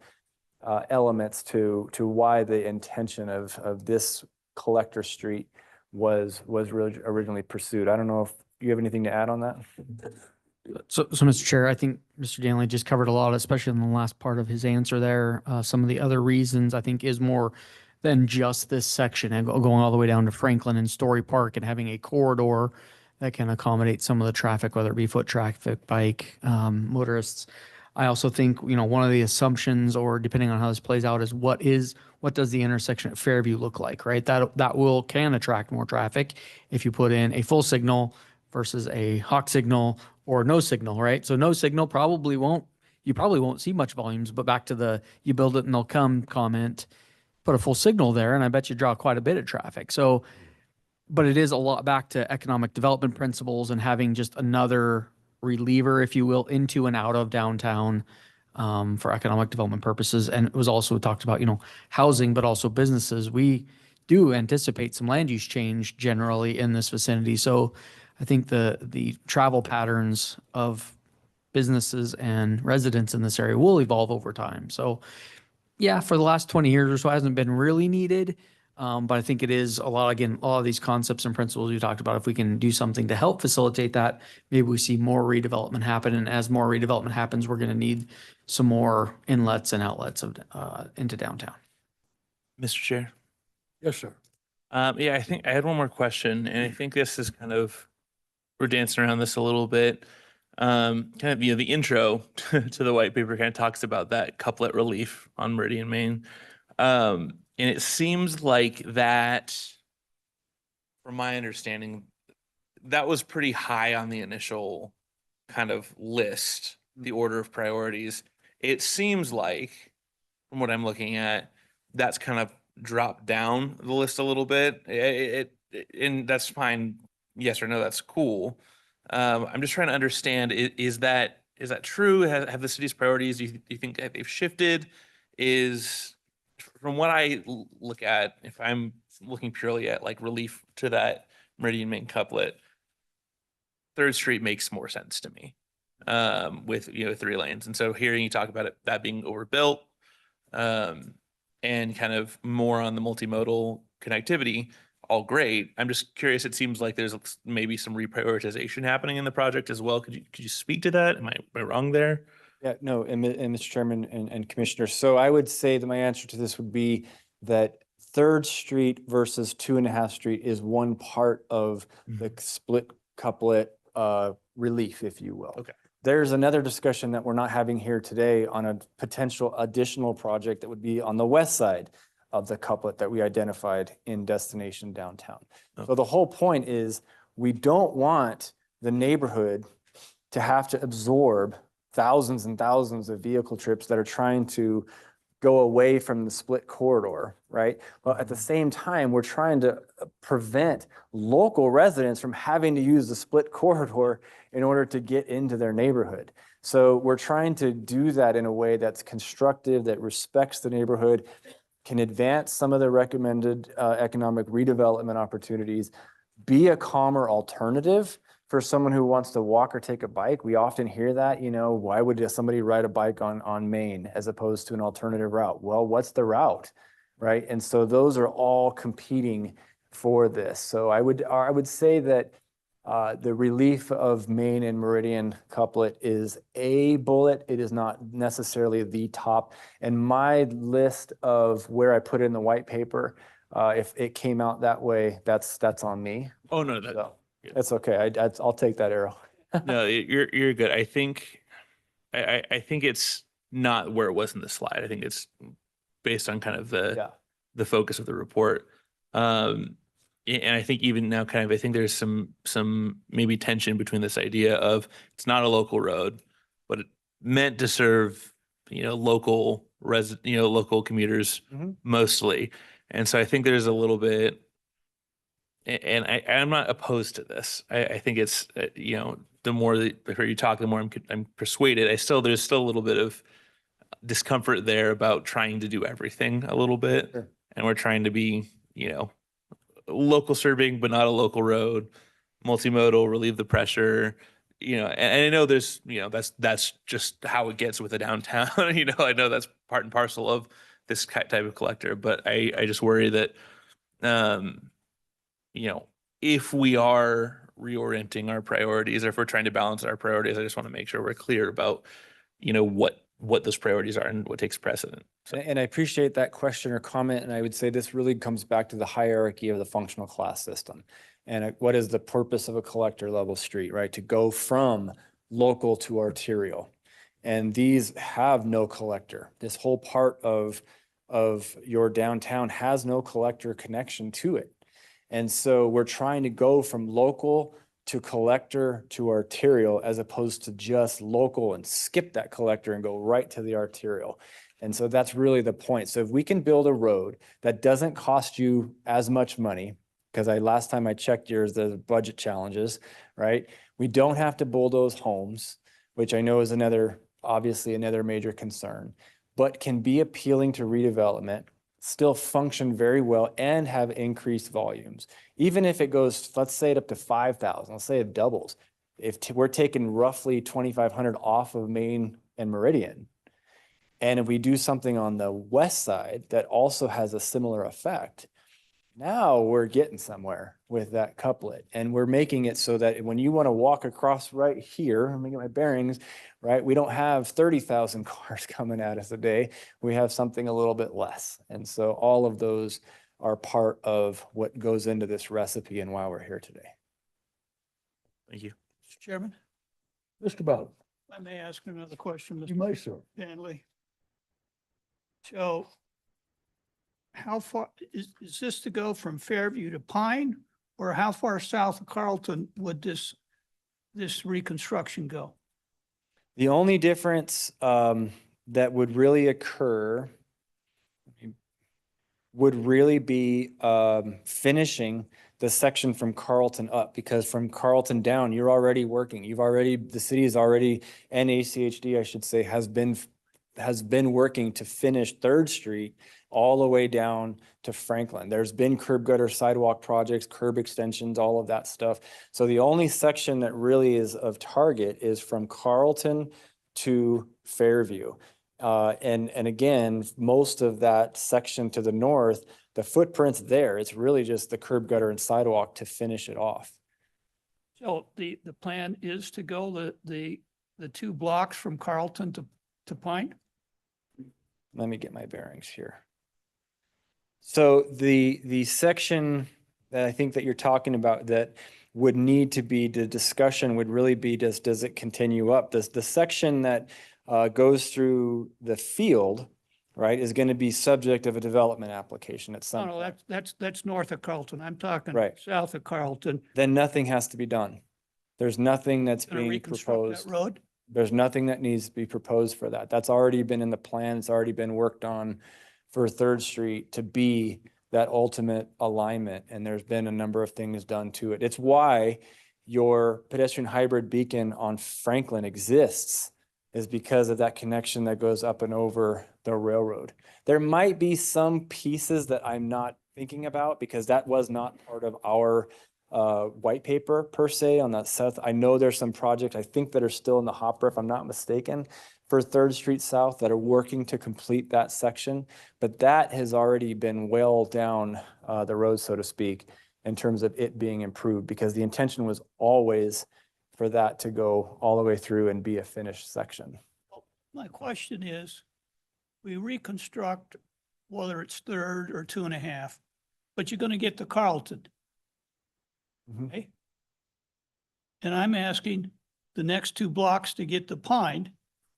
elements to why the intention of this collector street was really originally pursued. I don't know if you have anything to add on that. So, Mr. Chair, I think Mr. Danley just covered a lot, especially in the last part of his answer there. Some of the other reasons I think is more than just this section and going all the way down to Franklin and Story Park and having a corridor that can accommodate some of the traffic, whether it be foot traffic, bike, motorists. I also think, one of the assumptions, or depending on how this plays out, is what does the intersection at Fairview look like, right? That can attract more traffic if you put in a full signal versus a hawk signal or no signal, right? So no signal you probably won't see much volumes, but back to you build it and they'll come comment, put a full signal there, and I bet you draw quite a bit of traffic. So, but it is a lot back to economic development principles and having just another reliever, if you will, into and out of downtown for economic development purposes. And it was also talked about, housing, but also businesses. We do anticipate some land use change generally in this vicinity. So I think the travel patterns of businesses and residents in this area will evolve over time. So yeah, for the last 20 years or so, it hasn't been really needed. But I think it is a lot of these concepts and principles we talked about. If we can do something to help facilitate that, maybe we see more redevelopment happen. And as more redevelopment happens, we're going to need some more inlets and outlets into downtown. Mr. Chair. Yes, sir. Yeah, I think I had one more question, and I think this is we're dancing around this a little bit. The intro to the white paper kind of talks about that couplet relief on Meridian, Maine. And it seems like that, from my understanding, that was pretty high on the initial kind of list, the order of priorities. It seems like, from what I'm looking at, that's kind of dropped down the list a little bit. And that's fine. Yes or no, that's cool. I'm just trying to understand, is that true? Have the city's priorities, do you think that they've shifted? From what I look at, if I'm looking purely at like relief to that Meridian Main couplet, 3rd Street makes more sense to me with 3 lanes. And so hearing you talk about that being overbuilt and kind of more on the multimodal connectivity, all great. I'm just curious, it seems like there's maybe some reprioritization happening in the project as well. Could you speak to that? Am I wrong there? Yeah, no, and Mr. Chairman and Commissioner, so I would say that my answer to this would be that 3rd Street versus 2.5 Street is one part of the split couplet relief, if you will. Okay. There's another discussion that we're not having here today on a potential additional project that would be on the west side of the couplet that we identified in destination downtown. Okay. So the whole point is we don't want the neighborhood to have to absorb thousands and thousands of vehicle trips that are trying to go away from the split corridor, right? But at the same time, we're trying to prevent local residents from having to use the split corridor in order to get into their neighborhood. So we're trying to do that in a way that's constructive, that respects the neighborhood, can advance some of the recommended economic redevelopment opportunities, be a calmer alternative for someone who wants to walk or take a bike. We often hear that, why would somebody ride a bike on Main as opposed to an alternative route? Well, what's the route, right? And so those are all competing for this. So I would say that the relief of Main and Meridian couplet is a bullet. It is not necessarily the top. And my list of where I put in the white paper If it came out that way, that's on me. Oh, no, that, So yeah. that's okay. I'll take that arrow. no, you're good. I think, I think it's not where it was in the slide. I think it's based on kind of Yeah. the focus of the report. And I think even now kind of, I think there's some maybe tension between this idea of it's not a local road, but it meant to serve, local local commuters Mhm. mostly. And so I think there's a little bit, and I'm not opposed to this. I think it's, the more that I hear you talk, the more I'm persuaded. There's still a little bit of discomfort there about trying to do everything a little bit. Sure. And we're trying to be, local serving, but not a local road, multimodal, relieve the pressure, and I know there's, that's just how it gets with a downtown. I know that's part and parcel of this type of collector, but I just worry that, um, if we are reorienting our priorities, or if we're trying to balance our priorities, I just want to make sure we're clear about, what those priorities are and what takes precedent. So, And I appreciate that question or comment. And I would say this really comes back to the hierarchy of the functional class system. And what is the purpose of a collector level street, right? To go from local to arterial. And these have no collector. This whole part of your downtown has no collector connection to it. And so we're trying to go from local to collector to arterial, as opposed to just local and skip that collector and go right to the arterial. And so that's really the point. So if we can build a road that doesn't cost you as much money, because last time I checked yours, the budget challenges, right? We don't have to bulldoze homes, which I know is obviously another major concern, but can be appealing to redevelopment, still function very well, and have increased volumes. Even if it goes, let's say it up to 5,000, let's say it doubles. If we're taking roughly 2,500 off of Main and Meridian, and if we do something on the west side that also has a similar effect, now we're getting somewhere with that couplet. And we're making it so that when you want to walk across right here, let me get my bearings, right? We don't have 30,000 cars coming at us a day. We have something a little bit less. And so all of those are part of what goes into this recipe and why we're here today. thank you. Mr. Chairman, Mr. Bowden, if I may ask another question, you Mr. may, sir. Danley. So how far, is this to go from Fairview to Pine? Or how far south of Carlton would this reconstruction go? The only difference that would really occur would really be finishing the section from Carlton up, because from Carlton down, you're already working. The city is already, and ACHD, I should say, has been working to finish 3rd Street all the way down to Franklin. There's been curb gutter sidewalk projects, curb extensions, all of that stuff. So the only section that really is of target is from Carlton to Fairview. And again, most of that section to the north, the footprint's there. It's really just the curb gutter and sidewalk to finish it off. So the plan is to go the 2 blocks from Carlton to Pine? Let me get my bearings here. So the section that I think that you're talking about that would need to be, the discussion would really be, does it continue up? Does the section that goes through the field, right, is going to be subject of a development application at some No, point? that's north of Carlton. I'm talking Right. south of Carlton. Then nothing has to be done. There's nothing that's Gonna being reconstruct proposed. that road? There's nothing that needs to be proposed for that. That's already been in the plan. It's already been worked on for 3rd Street to be that ultimate alignment. And there's been a number of things done to it. It's why your pedestrian hybrid beacon on Franklin exists, is because of that connection that goes up and over the railroad. There might be some pieces that I'm not thinking about, because that was not part of our white paper per se on that south. I know there's some projects I think that are still in the hopper, if I'm not mistaken, for 3rd Street South that are working to complete that section. But that has already been well down the road, so to speak, in terms of it being improved, because the intention was always for that to go all the way through and be a finished section. My question is, we reconstruct, whether it's 3rd or 2.5, but you're gonna get to Carlton. Mhm. Okay? And I'm asking the next 2 blocks to get to Pine.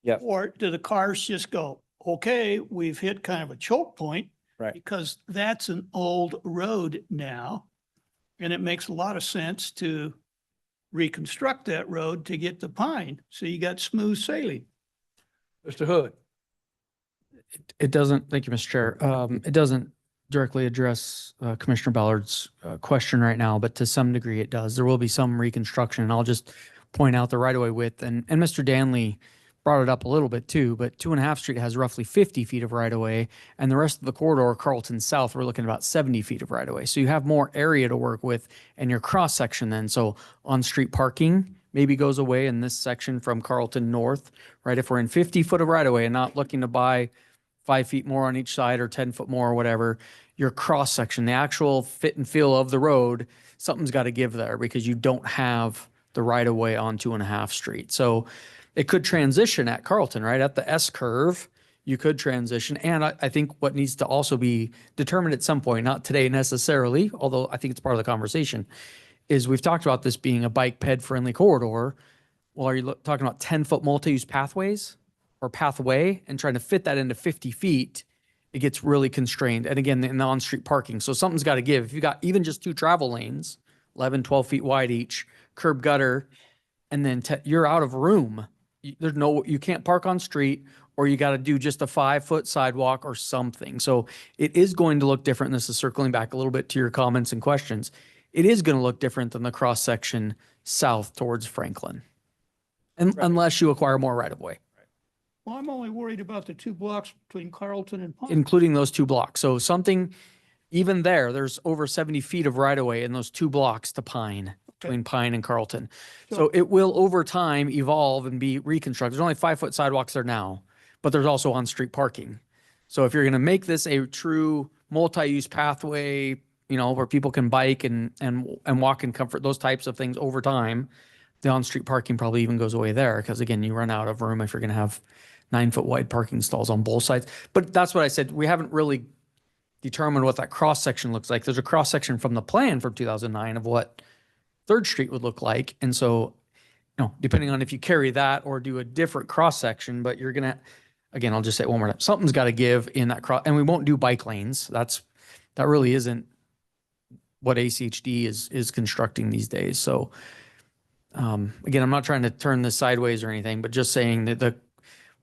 Yep. Or do the cars just go, okay, we've hit kind of a choke point? Right. Because that's an old road now. And it makes a lot of sense to reconstruct that road to get to Pine. So you got smooth sailing. Mr. Hood. It doesn't, thank you, Mr. Chair. It doesn't directly address Commissioner Ballard's question right now, but to some degree it does. There will be some reconstruction, and I'll just point out the right-of-way width. And Mr. Danley brought it up a little bit too, but 2.5 Street has roughly 50 feet of right-of-way, and the rest of the corridor, Carlton South, we're looking at about 70 feet of right-of-way. So you have more area to work with and your cross-section then. So on-street parking maybe goes away in this section from Carlton North, right? If we're in 50 foot of right-of-way and not looking to buy 5 feet more on each side or 10 foot more or whatever, your cross section, the actual fit and feel of the road, something's got to give there because you don't have the right of way on 2.5 Street. So it could transition at Carlton, right? At the S curve, you could transition. And I think what needs to also be determined at some point, not today necessarily, although I think it's part of the conversation, is we've talked about this being a bike ped friendly corridor. Well, are you talking about 10-foot multi-use pathways or pathway and trying to fit that into 50 feet? It gets really constrained. And again, in the on-street parking. So something's got to give. If you got even just 2 travel lanes, 11, 12 feet wide each, curb gutter, and then you're out of room. You can't park on street, or you got to do just a 5-foot sidewalk or something. So it is going to look different. And this is circling back a little bit to your comments and questions. It is going to look different than the cross section south towards Franklin. And unless you acquire more right of way, Well, I'm only worried about the 2 blocks between Carlton and Pine. including those 2 blocks. So something, even there's over 70 feet of right of way in those 2 blocks to Pine, between Pine and Carlton. So it will over time evolve and be reconstructed. There's only 5-foot sidewalks there now, but there's also on-street parking. So if you're going to make this a true multi-use pathway, where people can bike and walk in comfort, those types of things over time, the on-street parking probably even goes away there because again, you run out of room if you're going to have 9-foot wide parking stalls on both sides. But that's what I said. We haven't really determined what that cross section looks like. There's a cross section from the plan from 2009 of what 3rd Street would look like. And so, depending on if you carry that or do a different cross section, but you're going to, again, I'll just say it one more time, something's got to give in that cross, and we won't do bike lanes. That really isn't what ACHD is constructing these days. So, again, I'm not trying to turn this sideways or anything, but just saying that the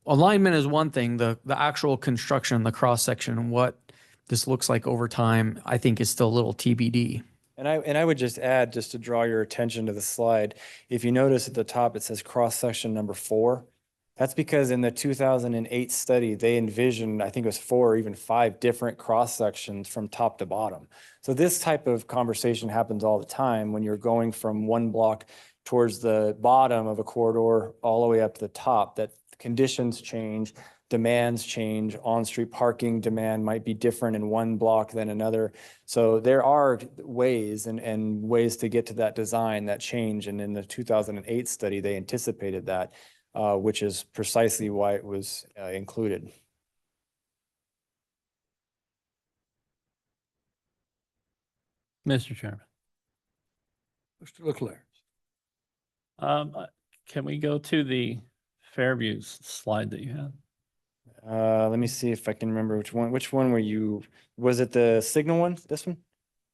alignment is one thing. The actual construction, the cross section, and what this looks like over time, I think is still a little TBD. And I would just add, just to draw your attention to the slide, if you notice at the top, it says cross-section number 4. That's because in the 2008 study, they envisioned, I think it was 4 or even 5 different cross-sections from top to bottom. So this type of conversation happens all the time when you're going from one block towards the bottom of a corridor all the way up to the top, that conditions change, demands change, on-street parking demand might be different in one block than another. So there are ways and ways to get to that design that change. And in the 2008 study, they anticipated that, which is precisely why it was included. Mr. Chairman, Mr. Leclerc. can we go to the Fairview slide that you had? Let me see if I can remember which one. Which one were you? Was it the signal one? This one?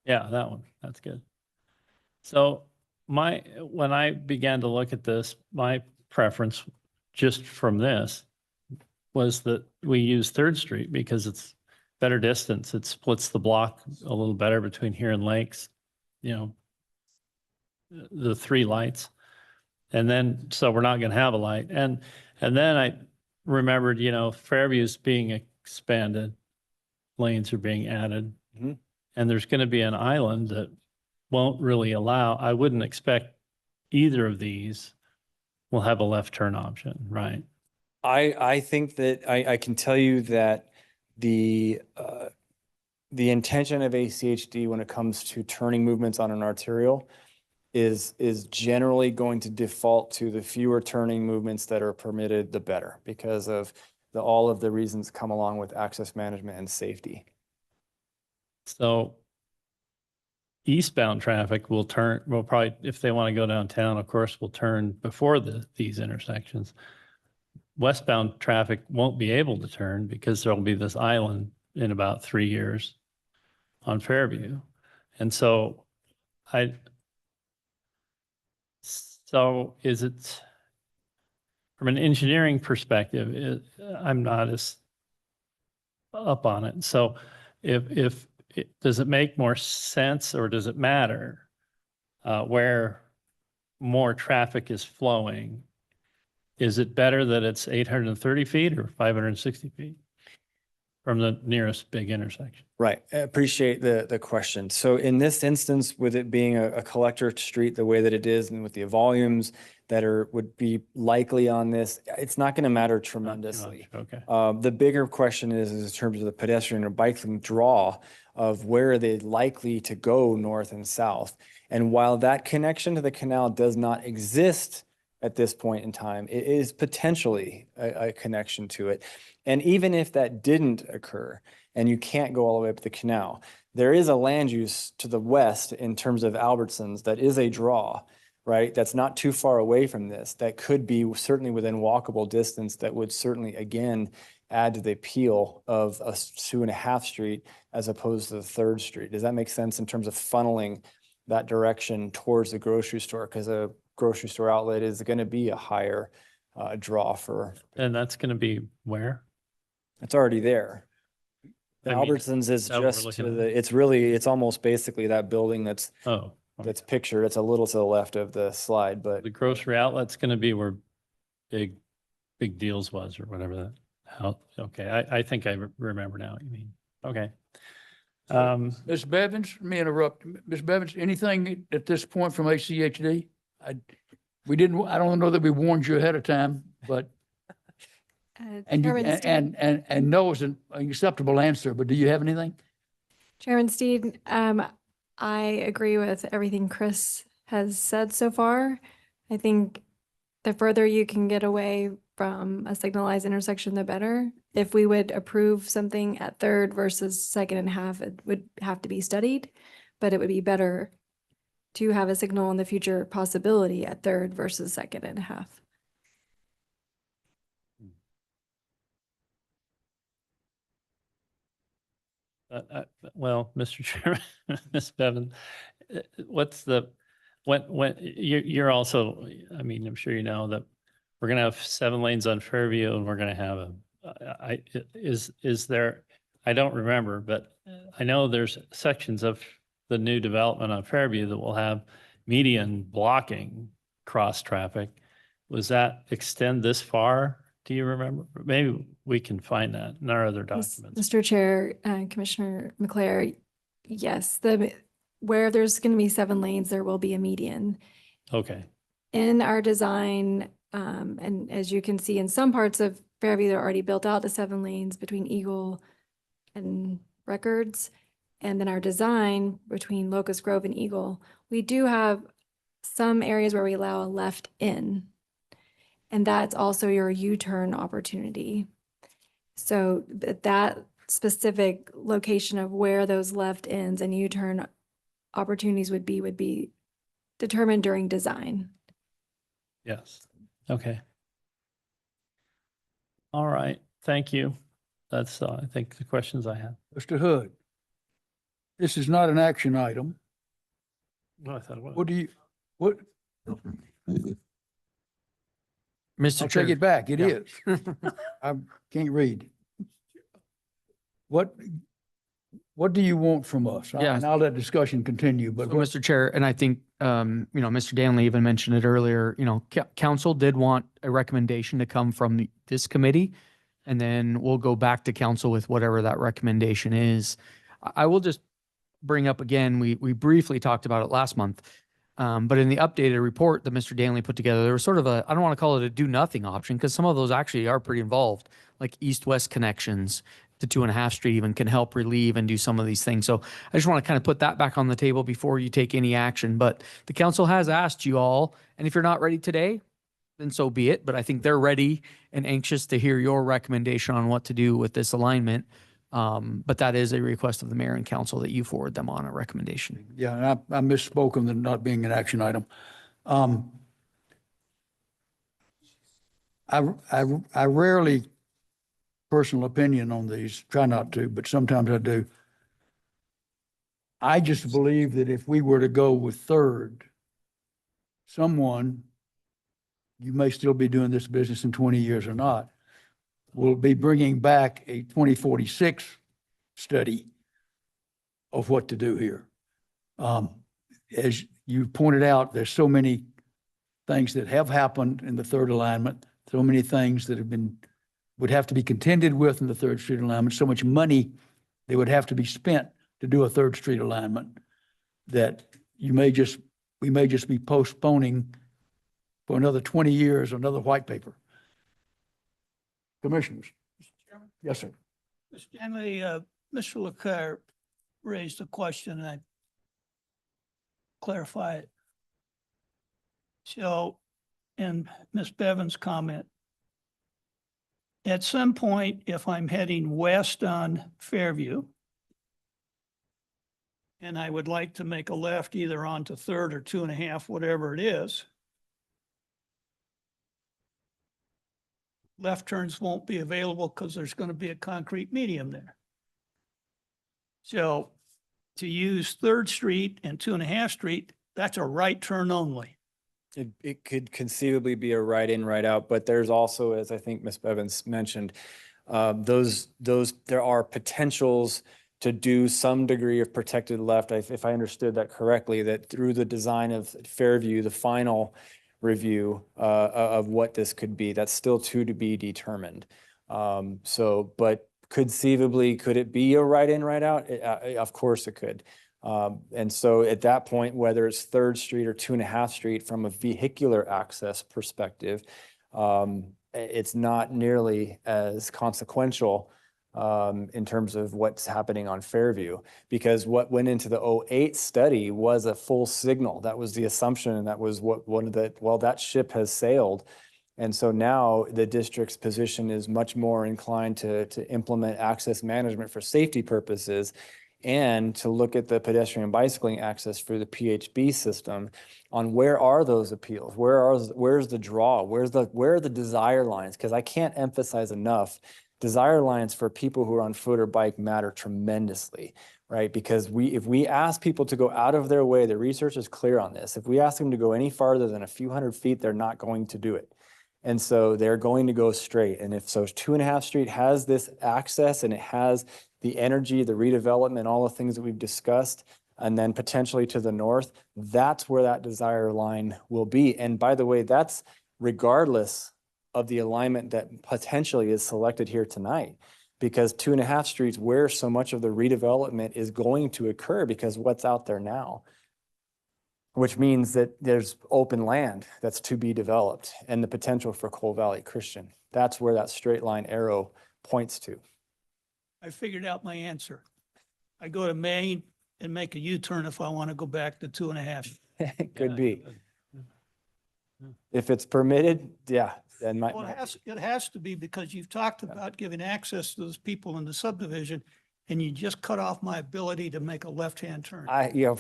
Yeah, that one. That's good. So when I began to look at this, my preference just from this was that we use 3rd Street because it's better distance. It splits the block a little better between here and Lakes, the 3 lights. And then, so we're not going to have a light. And then I remembered, Fairview's being expanded, lanes are being added. Mhm. And there's going to be an island that won't really allow, I wouldn't expect either of these will have a left turn option, right? I think that I can tell you that the intention of ACHD when it comes to turning movements on an arterial is generally going to default to the fewer turning movements that are permitted, the better, because of all of the reasons come along with access management and safety. So eastbound traffic will probably, if they want to go downtown, of course, will turn before these intersections. Westbound traffic won't be able to turn because there'll be this island in about 3 years on Fairview. And so is it, from an engineering perspective, I'm not as up on it. So does it make more sense, or does it matter where more traffic is flowing? Is it better that it's 830 feet or 560 feet from the nearest big intersection? Right. I appreciate the question. So in this instance, with it being a collector street the way that it is, and with the volumes that would be likely on this, it's not going to matter Not too tremendously. much. Okay. The bigger question is in terms of the pedestrian or biking draw of where are they likely to go north and south. And while that connection to the canal does not exist at this point in time, it is potentially a connection to it. And even if that didn't occur and you can't go all the way up the canal, there is a land use to the west in terms of Albertsons that is a draw, right? That's not too far away from this. That could be certainly within walkable distance that would certainly, again, add to the appeal of a 2.5 street as opposed to the 3rd street. Does that make sense in terms of funneling that direction towards the grocery store? Because a grocery store outlet is going to be a higher draw for. And that's going to be where? It's already there. The I mean, Albertsons is that what we're just looking to at? it's almost basically that building that's Oh, pictured. It's a little to the left of the slide, but the grocery outlet's going to be where big deals was, or whatever that. Okay, I think I remember now what you mean. Okay. Ms. Bevins, let me interrupt. Ms. Bevins, anything at this point from HCHD? I don't know that we warned you ahead of time, but, and you, Chairman Steed, and no is an acceptable answer, but do you have anything? Chairman Steed, I agree with everything Chris has said so far. I think the further you can get away from a signalized intersection, the better. If we would approve something at 3rd versus 2.5, it would have to be studied, but it would be better to have a signal in the future possibility at 3rd versus 2.5. Well, Mr. Chairman, Ms. Bevan, when you're also, I mean, I'm sure you know that we're going to have 7 lanes on Fairview, and we're going to have is there, I don't remember, but I know there's sections of the new development on Fairview that will have median blocking cross traffic. Was that extend this far? Do you remember? Maybe we can find that in our other documents. Mr. Chair, Commissioner McClare, yes, where there's going to be 7 lanes, there will be a median. Okay. In our design, and as you can see in some parts of Fairview, they're already built out to 7 lanes between Eagle and Records. And then our design between Locust Grove and Eagle, we do have some areas where we allow a left in. And that's also your U-turn opportunity. So that specific location of where those left ends and U-turn opportunities would be determined during design. Yes. Okay. All right. Thank you. That's, I think, the questions I have. Mr. Hood, this is not an action item. No, I thought it was. What? Mr. I'll Chair. take it back. It Yeah. is. I can't read. What do you want from us? Yeah. And I'll let discussion continue, but So, Mr. Chair, and I think, Mr. Danley even mentioned it earlier, council did want a recommendation to come from this committee, and then we'll go back to council with whatever that recommendation is. I will just bring up again, we briefly talked about it last month, but in the updated report that Mr. Danley put together, there was sort of I don't want to call it a do nothing option, because some of those actually are pretty involved, like east-west connections to 2.5 Street even can help relieve and do some of these things. So I just want to kind of put that back on the table before you take any action. But the council has asked you all, and if you're not ready today, then so be it. But I think they're ready and anxious to hear your recommendation on what to do with this alignment. But that is a request of the mayor and council that you forward them on a recommendation. Yeah, and I misspoke on the not being an action item. I rarely, personal opinion on these, try not to, but sometimes I do. I just believe that if we were to go with third, someone, you may still be doing this business in 20 years or not, will be bringing back a 2046 study of what to do here. As you pointed out, there's so many things that have happened in the third alignment, so many things that would have to be contended with in the third street alignment, so much money that would have to be spent to do a third street alignment that we may just be postponing for another 20 years, another white paper. Commissioners. Yes, sir. Mr. Stanley, Mr. Leclerc raised a question and I clarify it. So, in Ms. Bevan's comment, at some point, if I'm heading west on Fairview, and I would like to make a left either onto Third or 2.5, whatever it is, left turns won't be available because there's going to be a concrete medium there. So to use Third Street and 2.5 Street, that's a right turn only. It could conceivably be a right in, right out, but there's also, as I think Ms. Bevins mentioned, there are potentials to do some degree of protected left. If I understood that correctly, that through the design of Fairview, the final review of what this could be, that's still to be determined. But conceivably, could it be a right in, right out? Of course it could. And so at that point, whether it's Third Street or 2.5 Street, from a vehicular access perspective, it's not nearly as consequential in terms of what's happening on Fairview, because what went into the 2008 study was a full signal. That was the assumption, and that was what that ship has sailed. And so now the district's position is much more inclined to implement access management for safety purposes and to look at the pedestrian and bicycling access for the PHB system on where are those appeals? Where's the draw? Where are the desire lines? Because I can't emphasize enough, desire lines for people who are on foot or bike matter tremendously, right? Because if we ask people to go out of their way, the research is clear on this. If we ask them to go any farther than a few hundred feet, they're not going to do it. And so they're going to go straight. And if so 2.5 Street has this access and it has the energy, the redevelopment, all the things that we've discussed, and then potentially to the north, that's where that desire line will be. And by the way, that's regardless of the alignment that potentially is selected here tonight, because 2.5 Street's where so much of the redevelopment is going to occur because what's out there now, which means that there's open land that's to be developed and the potential for Coal Valley Christian. That's where that straight line arrow points to. I figured out my answer. I go to Maine and make a U-turn if I want to go back to 2.5. Could be. If it's permitted, yeah. Then Well, it has to be, because you've talked about giving access to those people in the subdivision, and you just cut off my ability to make a left-hand turn.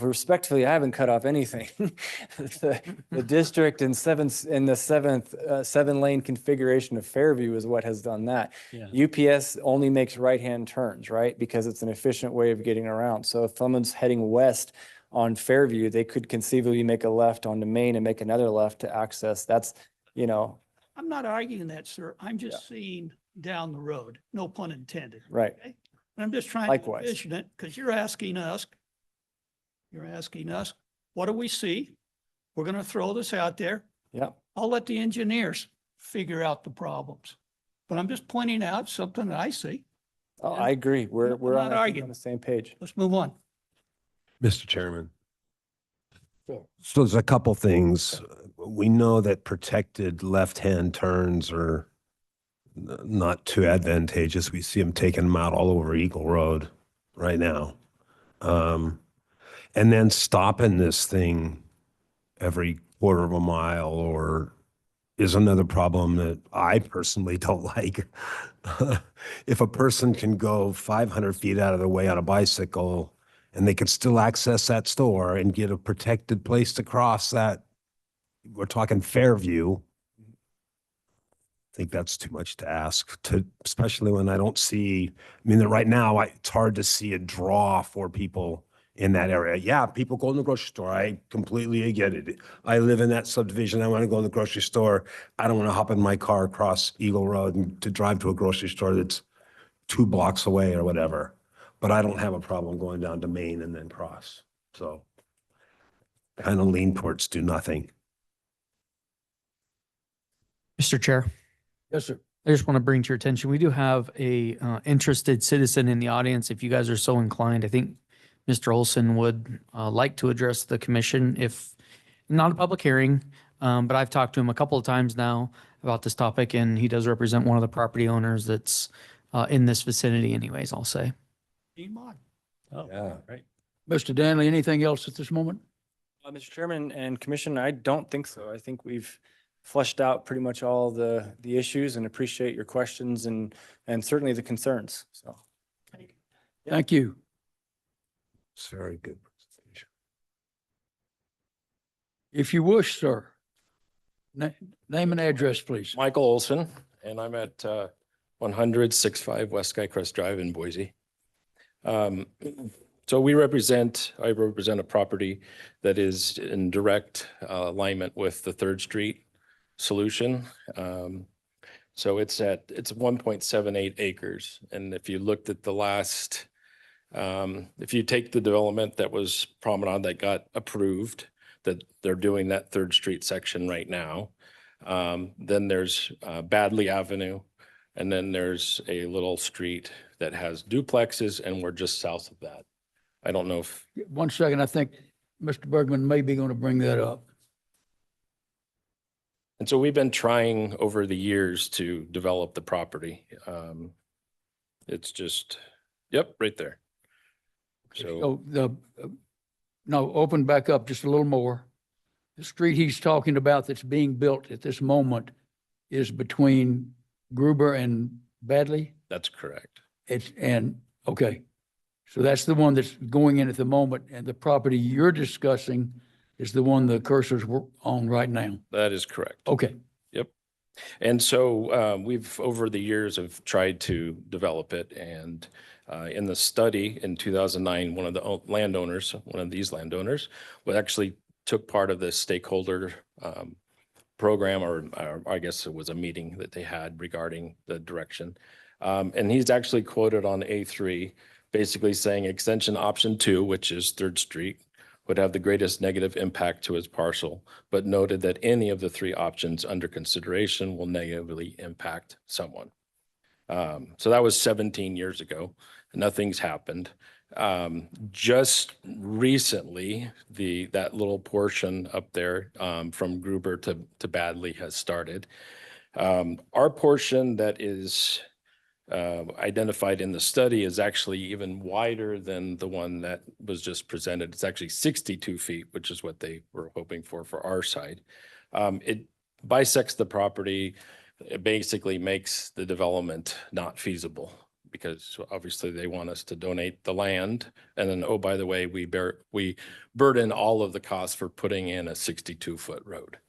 Respectfully, I haven't cut off anything. The district in the seventh 7-lane configuration of Fairview is what has done that. Yeah. UPS only makes right-hand turns, right? Because it's an efficient way of getting around. So if someone's heading west on Fairview, they could conceivably make a left onto Main and make another left to access. That's, I'm not arguing that, sir. I'm just seeing down the road, no pun intended. right. Okay? I'm just trying to Likewise. envision it, because you're asking us, what do we see? We're going to throw this out there. Yeah. I'll let the engineers figure out the problems. But I'm just pointing out something that I see. Oh, I agree. We're I'm not on arguing. the same page. Let's move on. Mr. Chairman. So there's a couple things. We know that protected left-hand turns are not too advantageous. We see them taking them out all over Eagle Road right now. And then stopping this thing every quarter of a mile or is another problem that I personally don't like. If a person can go 500 feet out of their way on a bicycle and they can still access that store and get a protected place to cross that, we're talking Fairview. I think that's too much to ask, to, especially when I don't see, I mean, right now, it's hard to see a draw for people in that area. Yeah, people go in the grocery store. I completely get it. I live in that subdivision. I want to go in the grocery store. I don't want to hop in my car across Eagle Road and to drive to a grocery store that's 2 blocks away or whatever. But I don't have a problem going down to Main and then cross. So kind of lean towards do nothing. Mr. Chair, Yes, sir. I just want to bring to your attention, we do have a interested citizen in the audience. If you guys are so inclined, I think Mr. Olson would like to address the commission, if not a public hearing, but I've talked to him a couple of times now about this topic, and he does represent one of the property owners that's in this vicinity anyways, I'll say. Oh, Yeah. right. Mr. Danley, anything else at this moment? Mr. Chairman and Commission, I don't think so. I think we've fleshed out pretty much all the issues and appreciate your questions and certainly the concerns. So. Thank you. It's very good presentation. If you wish, sir, name and address, please. Michael Olson, and I'm at 100-65 West Skycrest Drive in Boise. So I represent a property that is in direct alignment with the 3rd Street solution. So it's 1.78 acres. And if you looked at the last, if you take the development that was Promenade that got approved, that they're doing that 3rd Street section right now, then there's Badley Avenue, and then there's a little street that has duplexes, and we're just south of that. I don't know if. 1 second, I think Mr. Bergman may be going to bring that up. And so we've been trying over the years to develop the property. It's just, yep, right there. So No, open back up just a little more. The street he's talking about that's being built at this moment is between Gruber and Badley? that's correct. Okay. So that's the one that's going in at the moment, and the property you're discussing is the one the cursor's on right now. That is correct. Okay. Yep. And so we've, over the years, have tried to develop it. And in the study in 2009, one of the landowners, one of these landowners, actually took part of the stakeholder program, or I guess it was a meeting that they had regarding the direction. And he's actually quoted on A3, basically saying extension option 2, which is 3rd Street, would have the greatest negative impact to his parcel, but noted that any of the 3 options under consideration will negatively impact someone. So that was 17 years ago. Nothing's happened. Just recently, that little portion up there from Gruber to Badley has started. Our portion that is identified in the study is actually even wider than the one that was just presented. It's actually 62 feet, which is what they were hoping for our side. It bisects the property. It basically makes the development not feasible, because obviously they want us to donate the land. And then, oh, by the way, we burden all of the costs for putting in a 62-foot road.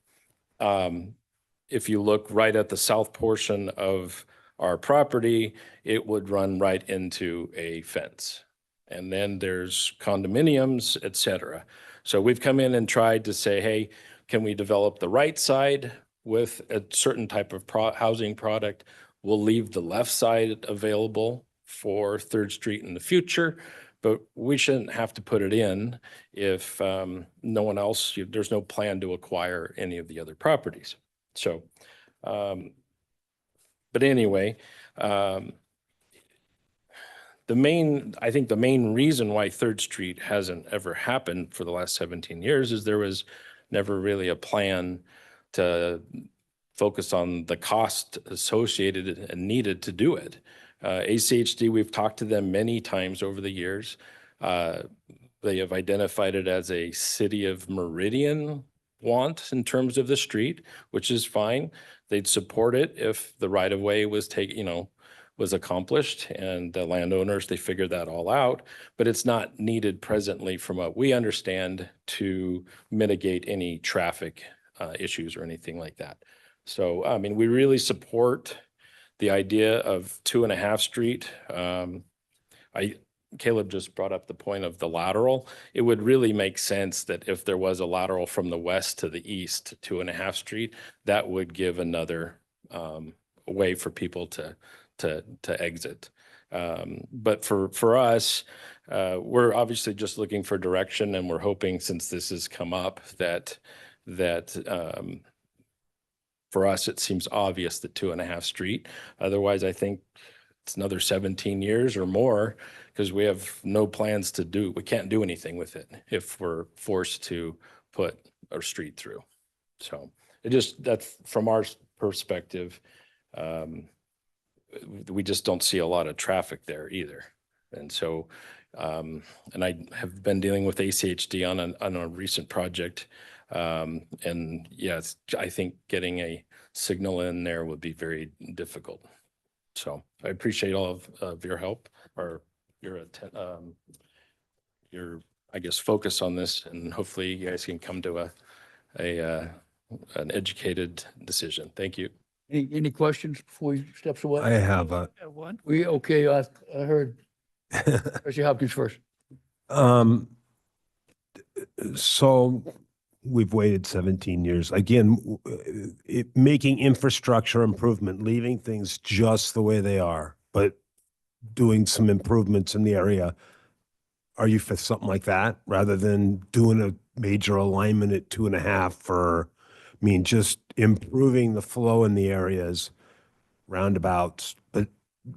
If you look right at the south portion of our property, it would run right into a fence. And then there's condominiums, et cetera. So we've come in and tried to say, hey, can we develop the right side with a certain type of housing product? We'll leave the left side available for 3rd Street in the future, but we shouldn't have to put it in if no one else, there's no plan to acquire any of the other properties. So, but anyway, I think the main reason why 3rd Street hasn't ever happened for the last 17 years is there was never really a plan to focus on the cost associated and needed to do it. ACHD, we've talked to them many times over the years. They have identified it as a City of Meridian want in terms of the street, which is fine. They'd support it if the right of way was was accomplished, and the landowners, they figured that all out, but it's not needed presently from what we understand to mitigate any traffic issues or anything like that. So, I mean, we really support the idea of 2.5 Street. Caleb just brought up the point of the lateral. It would really make sense that if there was a lateral from the west to the east to 2.5 Street, that would give another way for people to exit. But for us, we're obviously just looking for direction, and we're hoping, since this has come up, that for us, it seems obvious that 2.5 Street. Otherwise, I think it's another 17 years or more, because we have no plans we can't do anything with it if we're forced to put our street through. So that's from our perspective. We just don't see a lot of traffic there either. And so, and I have been dealing with ACHD on a recent project. And yeah, I think getting a signal in there would be very difficult. So I appreciate all of your help, or your I guess, focus on this, and hopefully you guys can come to an educated decision. Thank you. Any questions before he steps away? I have One. I heard Trustee Hopkins first. So we've waited 17 years. Again, making infrastructure improvement, leaving things just the way they are, but doing some improvements in the area. Are you for something like that rather than doing a major alignment at 2.5 just improving the flow in the areas, roundabouts, but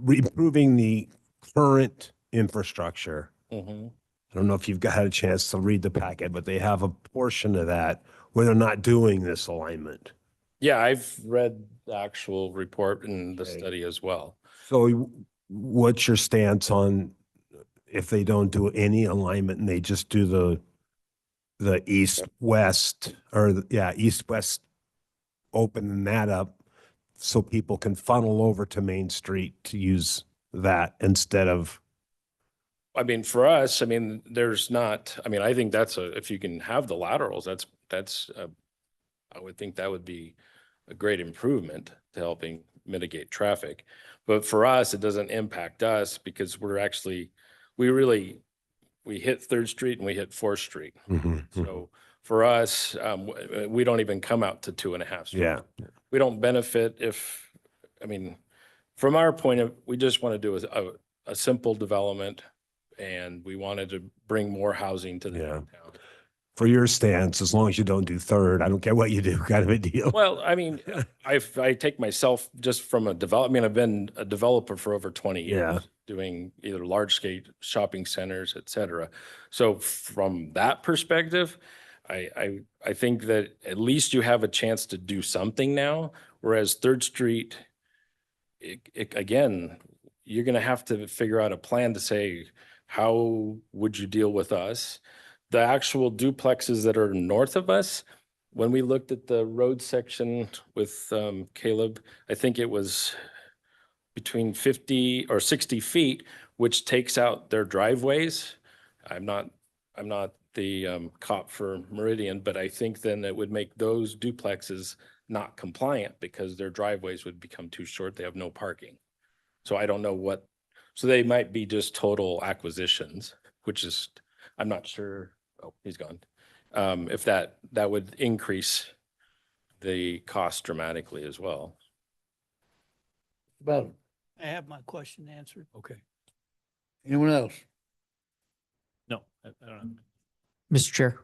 improving the current infrastructure? Mm-hmm. I don't know if you've had a chance to read the packet, but they have a portion of that where they're not doing this alignment. Yeah, I've read the actual report and the Okay. study as well. So what's your stance on if they don't do any alignment and they just do the east-west east-west, opening that up so people can funnel over to Main Street to use that instead of? I mean, for us, I mean, I think if you can have the laterals, I would think that would be a great improvement to helping mitigate traffic. But for us, it doesn't impact us because we hit 3rd Street and we hit 4th Street. So for us, we don't even come out to 2.5 Street. Yeah. We don't benefit from our point of, we just want to do a simple development, and we wanted to bring more housing to the downtown. For your stance, as long as you don't do 3rd, I don't care what you do, kind of a deal. Well, I mean, I take myself just from I've been a developer for over 20 years, doing either large scale shopping centers, et cetera. So from that perspective, I think that at least you have a chance to do something now, whereas 3rd Street, again, you're going to have to figure out a plan to say, how would you deal with us? The actual duplexes that are north of us, when we looked at the road section with Caleb, I think it was between 50 or 60 feet, which takes out their driveways. I'm not the cop for Meridian, but I think then it would make those duplexes not compliant because their driveways would become too short. They have no parking. So I don't know so they might be just total acquisitions, which is, I'm not sure. Oh, he's gone. If that would increase the cost dramatically as well. About I have my question answered. okay. Anyone else? No, I don't know. Mr. Chair,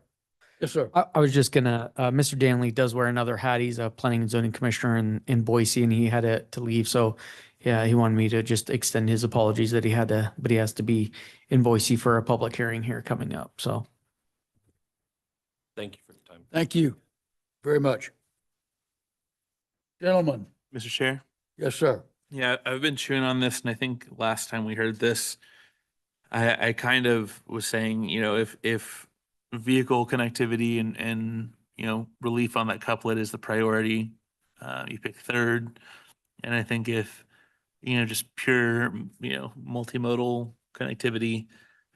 Yes, sir. I was just gonna, Mr. Danley does wear another hat. He's a planning and zoning commissioner in Boise, and he had to leave. So yeah, he wanted me to just extend his apologies that but he has to be in Boise for a public hearing here coming up. So. Thank you for the time. Thank you very much. Gentlemen, Mr. Chair? yes, sir. Yeah, I've been chewing on this, and I think last time we heard this, I kind of was saying, if vehicle connectivity and relief on that couplet is the priority. You pick third. And I think if, just pure, multimodal connectivity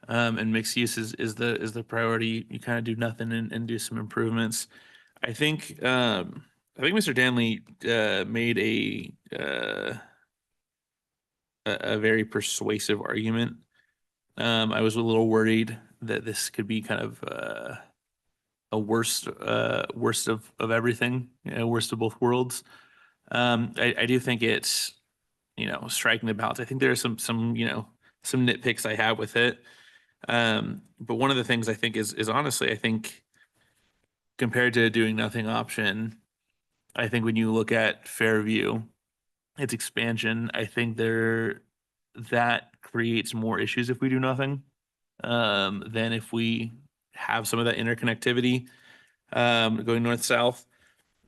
and mixed use is the priority, you kind of do nothing and do some improvements. I think Mr. Danley made a very persuasive argument. I was a little worried that this could be kind of a worst of everything, worst of both worlds. I do think it's, striking the balance. I think there are some nitpicks I have with it. But one of the things I think is honestly, I think compared to a doing nothing option, I think when you look at Fairview, its expansion, I think that creates more issues if we do nothing than if we have some of that interconnectivity going north-south.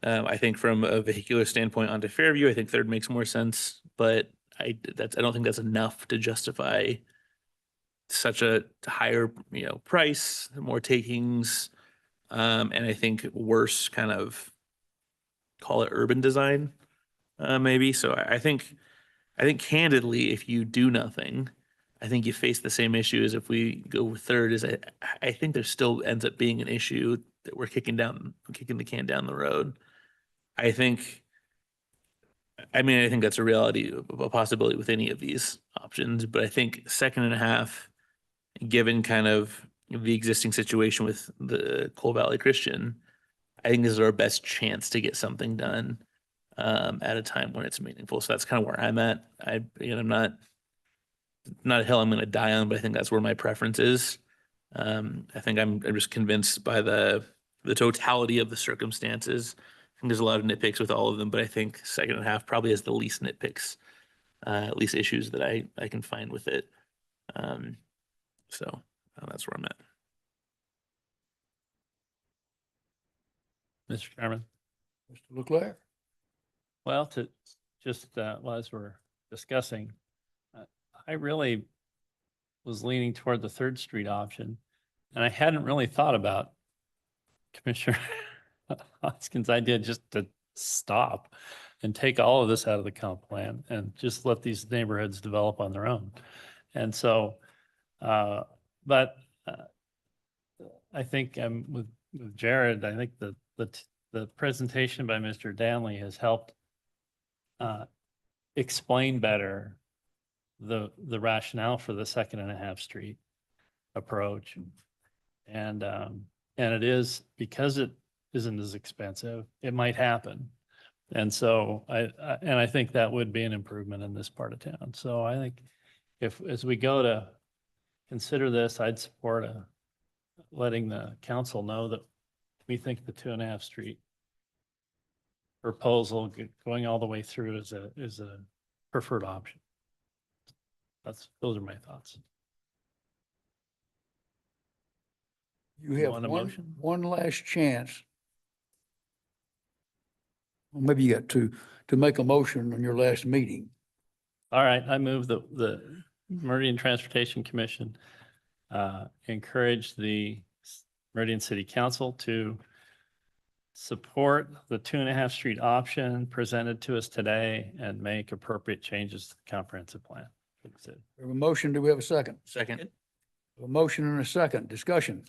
I think from a vehicular standpoint onto Fairview, I think third makes more sense, but I don't think that's enough to justify such a higher, price, more takings, and I think worse kind of call it urban design, maybe. So I think candidly, if you do nothing, I think you face the same issue as if we go with third. I think there still ends up being an issue that we're kicking the can down the road. I think that's a reality, a possibility with any of these options, but I think second and a half, given kind of the existing situation with the Coal Valley Christian, I think this is our best chance to get something done at a time when it's meaningful. So that's kind of where I'm at. I'm not a hill I'm going to die on, but I think that's where my preference is. I think I'm just convinced by the totality of the circumstances. I think there's a lot of nitpicks with all of them, but I think second and a half probably has the least nitpicks, at least issues that I can find with it. So that's where I'm at. Mr. Chairman. Mr. Leclerc? Well, to just as we're discussing, I really was leaning toward the Third Street option, and I hadn't really thought about Commissioner Hoskins' idea just to stop and take all of this out of the comp plan and just let these neighborhoods develop on their own. And so, but I think with Jared, I think the presentation by Mr. Danley has helped explain better the rationale for the second and a half street approach. And it is, because it isn't as expensive, it might happen. And so I think that would be an improvement in this part of town. So I think as we go to consider this, I'd support letting the council know that we think the 2.5 street proposal going all the way through is a preferred option. Those are my thoughts. You have want a motion? one last chance. Well, maybe you got to make a motion on your last meeting. All right, I move the Meridian Transportation Commission encourage the Meridian City Council to support the 2.5 street option presented to us today and make appropriate changes to the comprehensive plan. We have a motion. Do we have a second? Second. A motion and a second. Discussion.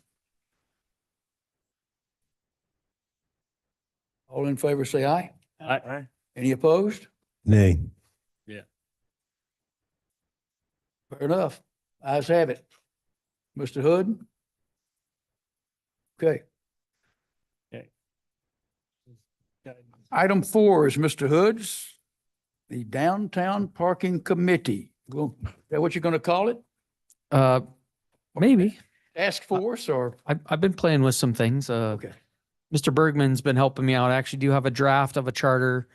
All in favor, say aye. Aye. Any opposed? Nay. Yeah. Fair enough. Ayes have it. Mr. Hood? Okay. Okay. Item 4 is Mr. Hood's, the Downtown Parking Committee. Well, is that what you're going to call it? Maybe. Task force or? I've been playing with some things. Okay. Mr. Bergman's been helping me out. I actually do have a draft of a charter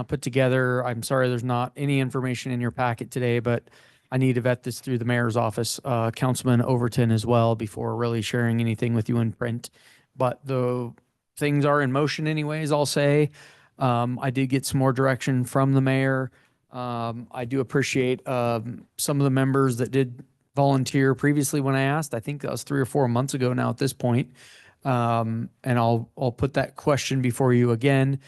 put together. I'm sorry there's not any information in your packet today, but I need to vet this through the mayor's office, Councilman Overton as well, before really sharing anything with you in print. But the things are in motion anyways, I'll say. I did get some more direction from the mayor. I do appreciate some of the members that did volunteer previously when I asked. I think that was 3 or 4 months ago now at this point. And I'll put that question before you again.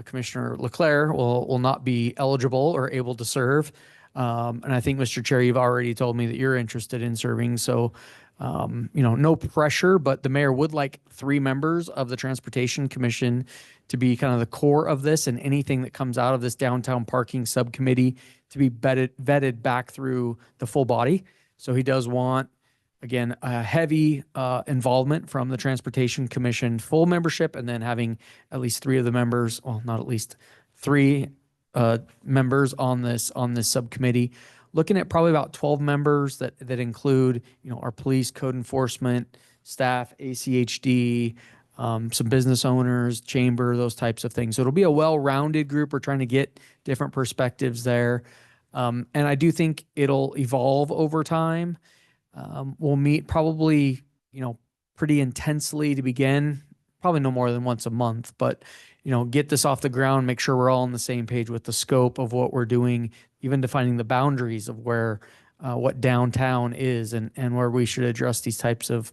Commissioner Leclerc will not be eligible or able to serve. And I think, Mr. Chair, you've already told me that you're interested in serving. So, no pressure, but the mayor would like 3 members of the Transportation Commission to be kind of the core of this, and anything that comes out of this downtown parking subcommittee to be vetted back through the full body. So he does want, again, a heavy involvement from the Transportation Commission, full membership, and then having at least 3 of the members, well, not at least 3 members on this subcommittee. Looking at probably about 12 members that include, our police, code enforcement, staff, ACHD, some business owners, chamber, those types of things. So it'll be a well-rounded group. We're trying to get different perspectives there. And I do think it'll evolve over time. We'll meet probably, pretty intensely to begin, probably no more than once a month, but, get this off the ground, make sure we're all on the same page with the scope of what we're doing, even defining the boundaries of where, what downtown is and where we should address these types of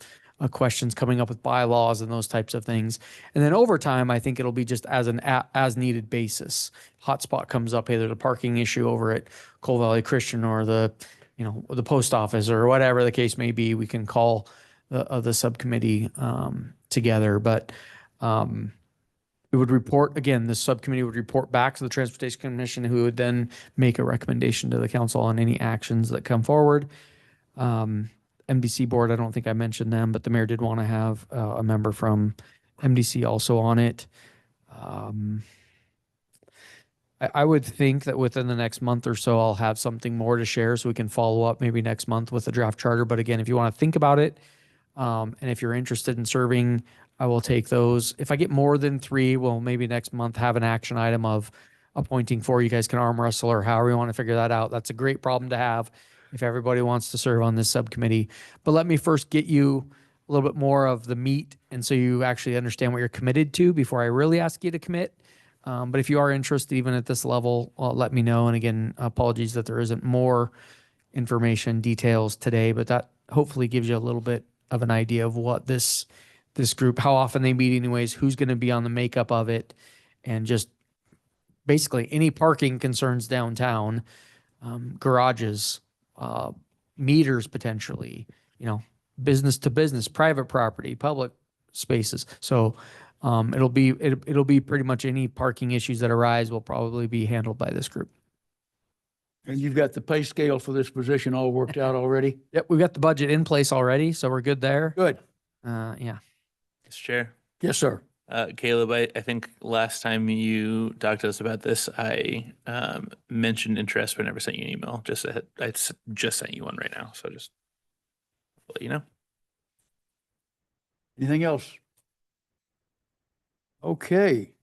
questions, coming up with bylaws and those types of things. And then over time, I think it'll be just as an as needed basis. Hotspot comes up, hey, there's a parking issue over at Coal Valley Christian or the post office or whatever the case may be, we can call the subcommittee together. But it would report, again, the subcommittee would report back to the Transportation Commission, who would then make a recommendation to the council on any actions that come forward. MDC board, I don't think I mentioned them, but the mayor did want to have a member from MDC also on it. I would think that within the next month or so, I'll have something more to share so we can follow up maybe next month with the draft charter. But again, if you want to think about it, and if you're interested in serving, I will take those. If I get more than 3, we'll maybe next month have an action item of appointing 4. You guys can arm wrestle or however you want to figure that out. That's a great problem to have if everybody wants to serve on this subcommittee. But let me first get you a little bit more of the meat, and so you actually understand what you're committed to before I really ask you to commit. But if you are interested, even at this level, let me know. And again, apologies that there isn't more information, details today, but that hopefully gives you a little bit of an idea of what this group, how often they meet anyways, who's going to be on the makeup of it, and just basically any parking concerns downtown, garages, meters potentially, business to business, private property, public spaces. So it'll be pretty much any parking issues that arise will probably be handled by this group. And you've got the pay scale for this position all worked out already? Yep, we've got the budget in place already, so we're good there. Good. Yeah. Mr. Chair. Yes, sir. Caleb, I think last time you talked to us about this, I mentioned interest, but never sent you an email. I just sent you one right now, so just let you know. Anything else? Okay.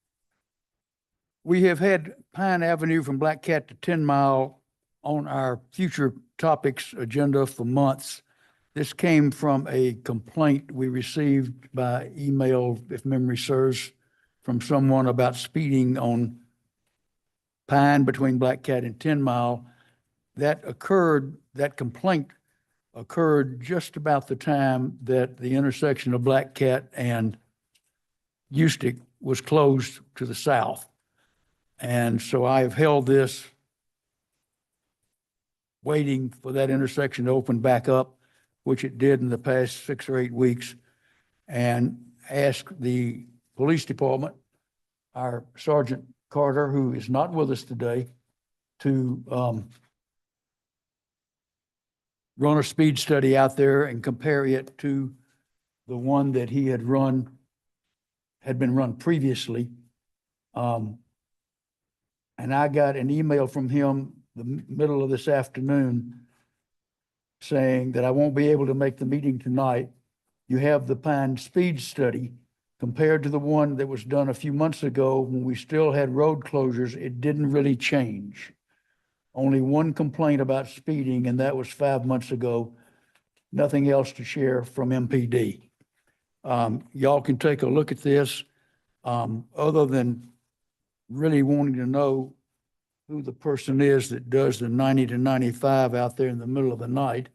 We have had Pine Avenue from Black Cat to 10 Mile on our future topics agenda for months. This came from a complaint we received by email, if memory serves, from someone about speeding on Pine between Black Cat and 10 Mile. That complaint occurred just about the time that the intersection of Black Cat and Eustic was closed to the south. And so I have held this waiting for that intersection to open back up, which it did in the past 6 or 8 weeks, and asked the police department, our Sergeant Carter, who is not with us today, to run a speed study out there and compare it to the one that he had been run previously. And I got an email from him the middle of this afternoon saying that I won't be able to make the meeting tonight. You have the Pine speed study compared to the one that was done a few months ago when we still had road closures. It didn't really change. Only one complaint about speeding, and that was 5 months ago. Nothing else to share from MPD. Y'all can take a look at this. Other than really wanting to know who the person is that does the 90 to 95 out there in the middle of the night,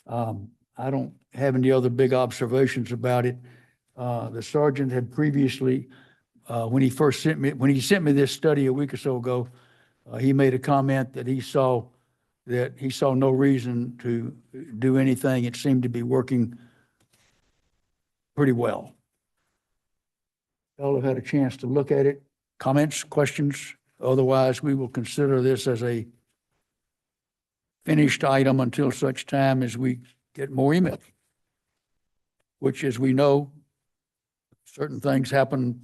I don't have any other big observations about it. The sergeant had previously, when he sent me this study a week or so ago, he made a comment that he saw no reason to do anything. It seemed to be working pretty well. Y'all have had a chance to look at it. Comments, questions? Otherwise, we will consider this as a finished item until such time as we get more emails, which, as we know, certain things happen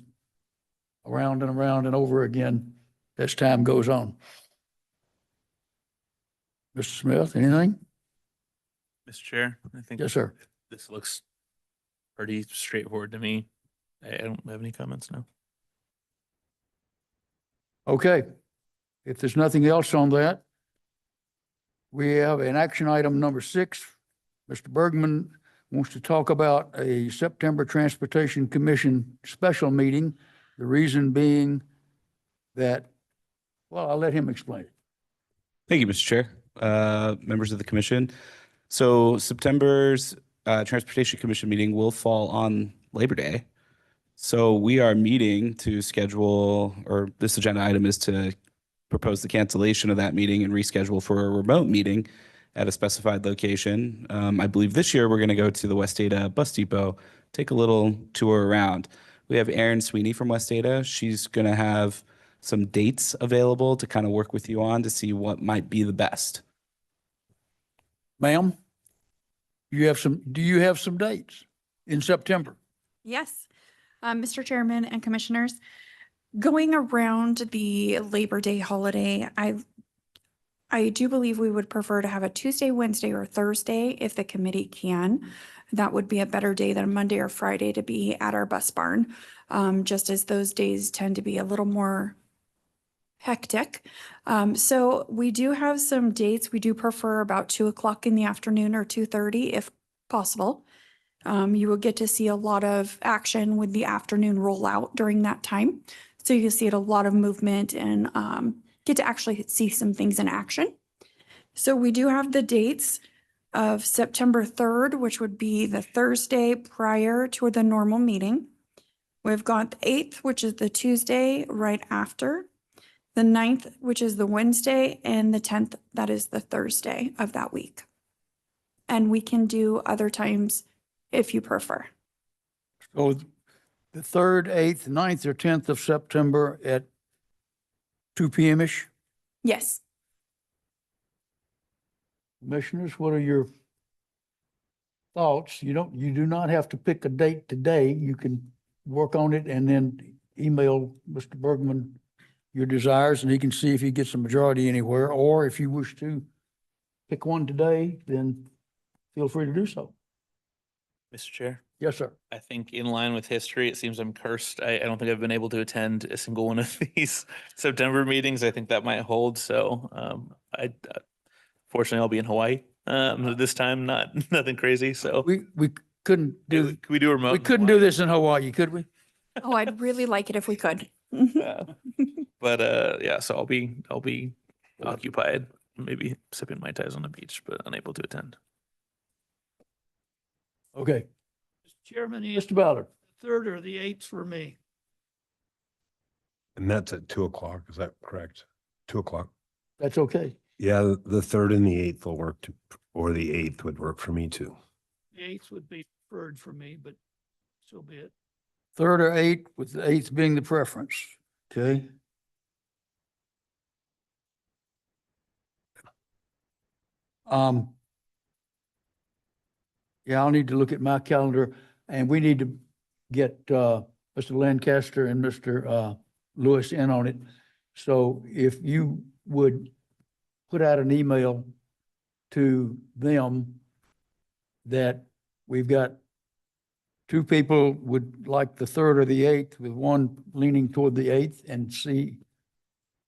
around and over again as time goes on. Mr. Smith, anything? Mr. Chair, I think. Yes, sir. This looks pretty straightforward to me. I don't have any comments now. Okay. If there's nothing else on that, we have an action item number 6. Mr. Bergman wants to talk about a September Transportation Commission special meeting. The reason being that, well, I'll let him explain it. Thank you, Mr. Chair, members of the commission. So September's Transportation Commission meeting will fall on Labor Day. So we are meeting to schedule, or this agenda item is to propose the cancellation of that meeting and reschedule for a remote meeting at a specified location. I believe this year we're going to go to the West Ada Bus Depot, take a little tour around. We have Erin Sweeney from West Ada. She's going to have some dates available to kind of work with you on to see what might be the best. Ma'am, do you have some dates in September? Yes, Mr. Chairman and Commissioners, going around the Labor Day holiday, I do believe we would prefer to have a Tuesday, Wednesday, or Thursday if the committee can. That would be a better day than Monday or Friday to be at our bus barn, just as those days tend to be a little more hectic. So we do have some dates. We do prefer about 2 o'clock in the afternoon or 2:30 if possible. You will get to see a lot of action with the afternoon rollout during that time. So you can see a lot of movement and get to actually see some things in action. So we do have the dates of September 3rd, which would be the Thursday prior to the normal meeting. We've got the 8th, which is the Tuesday right after, the 9th, which is the Wednesday, and the 10th, that is the Thursday of that week. And we can do other times if you prefer. So the 3rd, 8th, 9th, or 10th of September at 2 p.m.-ish? Yes. Commissioners, what are your thoughts? You do not have to pick a date today. You can work on it and then email Mr. Bergman your desires, and he can see if he gets a majority anywhere. Or if you wish to pick one today, then feel free to do so. Mr. Chair, Yes, sir. I think in line with history, it seems I'm cursed. I don't think I've been able to attend a single one of these September meetings. I think that might hold. So fortunately, I'll be in Hawaii this time. Nothing crazy. So We couldn't do, can we do a remote? we couldn't do this in Hawaii, could we? Oh, I'd really like it if we could. But yeah, so I'll be occupied, maybe sipping Mai Tais on the beach, but unable to attend. Okay. Mr. Chairman, Mr. Ballard. the 3rd or the 8th for me. And that's at 2 o'clock. Is that correct? 2 o'clock. That's okay. Yeah, the 3rd and the 8th will work, or the 8th would work for me too. The 8th would be preferred for me, but so be it. 3rd or 8th, with the 8th being the preference. Okay. Yeah, I'll need to look at my calendar, and we need to get Mr. Lancaster and Mr. Lewis in on it. So if you would put out an email to them that we've got 2 people would like the 3rd or the 8th, with one leaning toward the 8th,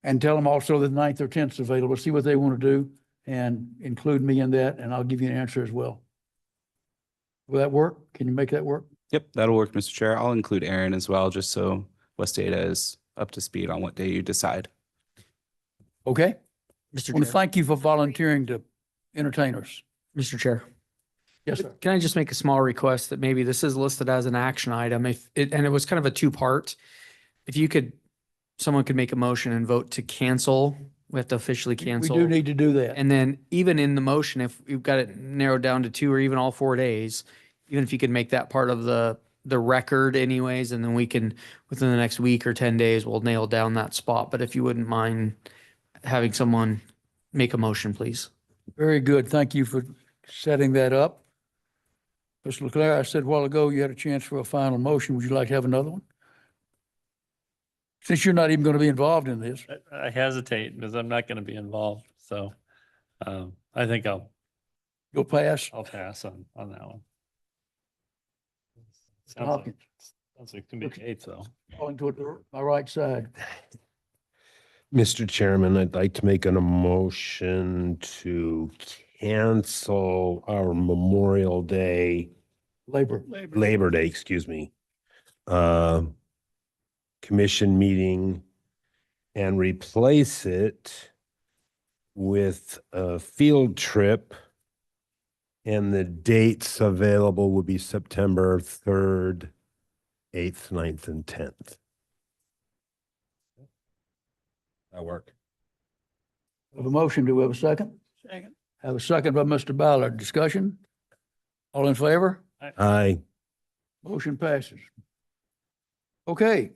and tell them also the 9th or 10th is available, see what they want to do, and include me in that, and I'll give you an answer as well. Will that work? Can you make that work? Yep, that'll work, Mr. Chair. I'll include Aaron as well, just so West Ada is up to speed on what day you decide. Okay? Mr. I want to Chair. thank you for volunteering to entertain us. Mr. Chair. Yes, sir. Can I just make a small request that maybe this is listed as an action item if it, and it was kind of a two-part. If you could, someone could make a motion and vote to cancel, we have to officially We cancel. do need to do that. And then even in the motion, if you've got it narrowed down to 2 or even all 4 days, even if you could make that part of the record anyways, and then we can, within the next week or 10 days, we'll nail down that spot. But if you wouldn't mind having someone make a motion, please. Very good. Thank you for setting that up. Mr. Leclerc, I said a while ago, you had a chance for a final motion. Would you like to have another one? Since you're not even going to be involved in this. I hesitate because I'm not going to be involved. So I think You'll pass. I'll pass on that one. Hawkins. Sounds like it can be Okay. 8th though. Falling toward my right side. Mr. Chairman, I'd like to make a motion to cancel our Memorial Day, Labor Day, excuse me, commission meeting and replace it with a field trip. And the dates available would be September 3rd, 8th, 9th, and 10th. That work? Have a motion. Do we have a second? Second. Have a second by Mr. Ballard. Discussion? All in favor? Aye. Motion passes. Okay.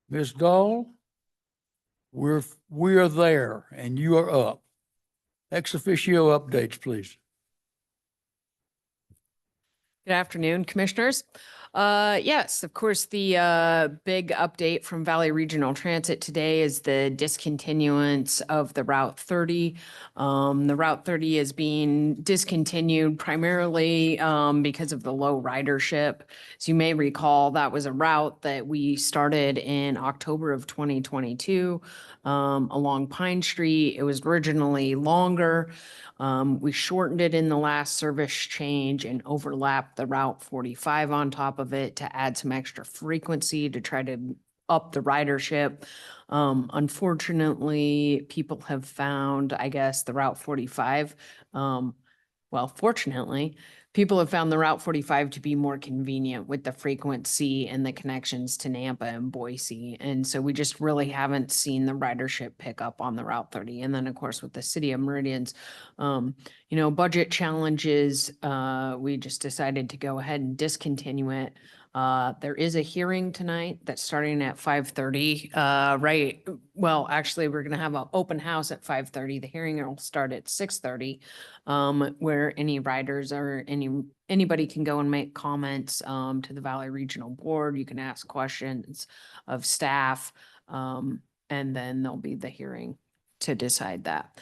Ms. Dahl, we are there and you are up. Ex officio updates, please. Good afternoon, commissioners. Yes, of course, the big update from Valley Regional Transit today is the discontinuance of the Route 30. The Route 30 is being discontinued primarily because of the low ridership. As you may recall, that was a route that we started in October of 2022 along Pine Street. It was originally longer. We shortened it in the last service change and overlapped the Route 45 on top of it to add some extra frequency to try to up the ridership. Unfortunately, people have found, I guess, the Route 45, well, fortunately, people have found the Route 45 to be more convenient with the frequency and the connections to Nampa and Boise. And so we just really haven't seen the ridership pick up on the Route 30. And then, of course, with the city of Meridian's, budget challenges, we just decided to go ahead and discontinue it. There is a hearing tonight that's starting at 5:30, right? Well, actually, we're going to have an open house at 5:30. The hearing will start at 6:30, where any riders or anybody can go and make comments to the Valley Regional Board. You can ask questions of staff, and then there'll be the hearing to decide that.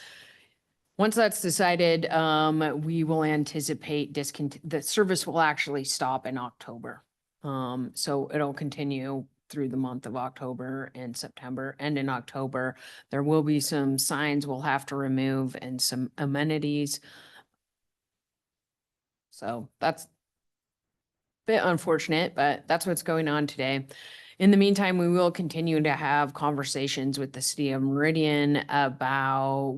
Once that's decided, we will anticipate the service will actually stop in October. So it'll continue through the month of October and September. And in October, there will be some signs we'll have to remove and some amenities. So that's a bit unfortunate, but that's what's going on today. In the meantime, we will continue to have conversations with the city of Meridian about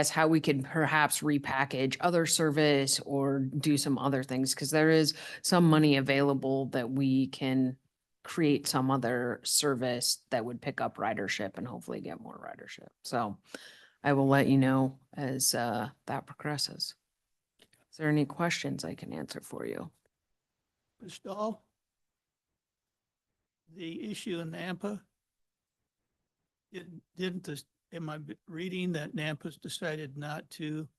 how we could perhaps repackage other service or do some other things, because there is some money available that we can create some other service that would pick up ridership and hopefully get more ridership. So I will let you know as that progresses. Is there any questions I can answer for you? Ms. Dahl? The issue in Nampa, am I reading that Nampa's decided not to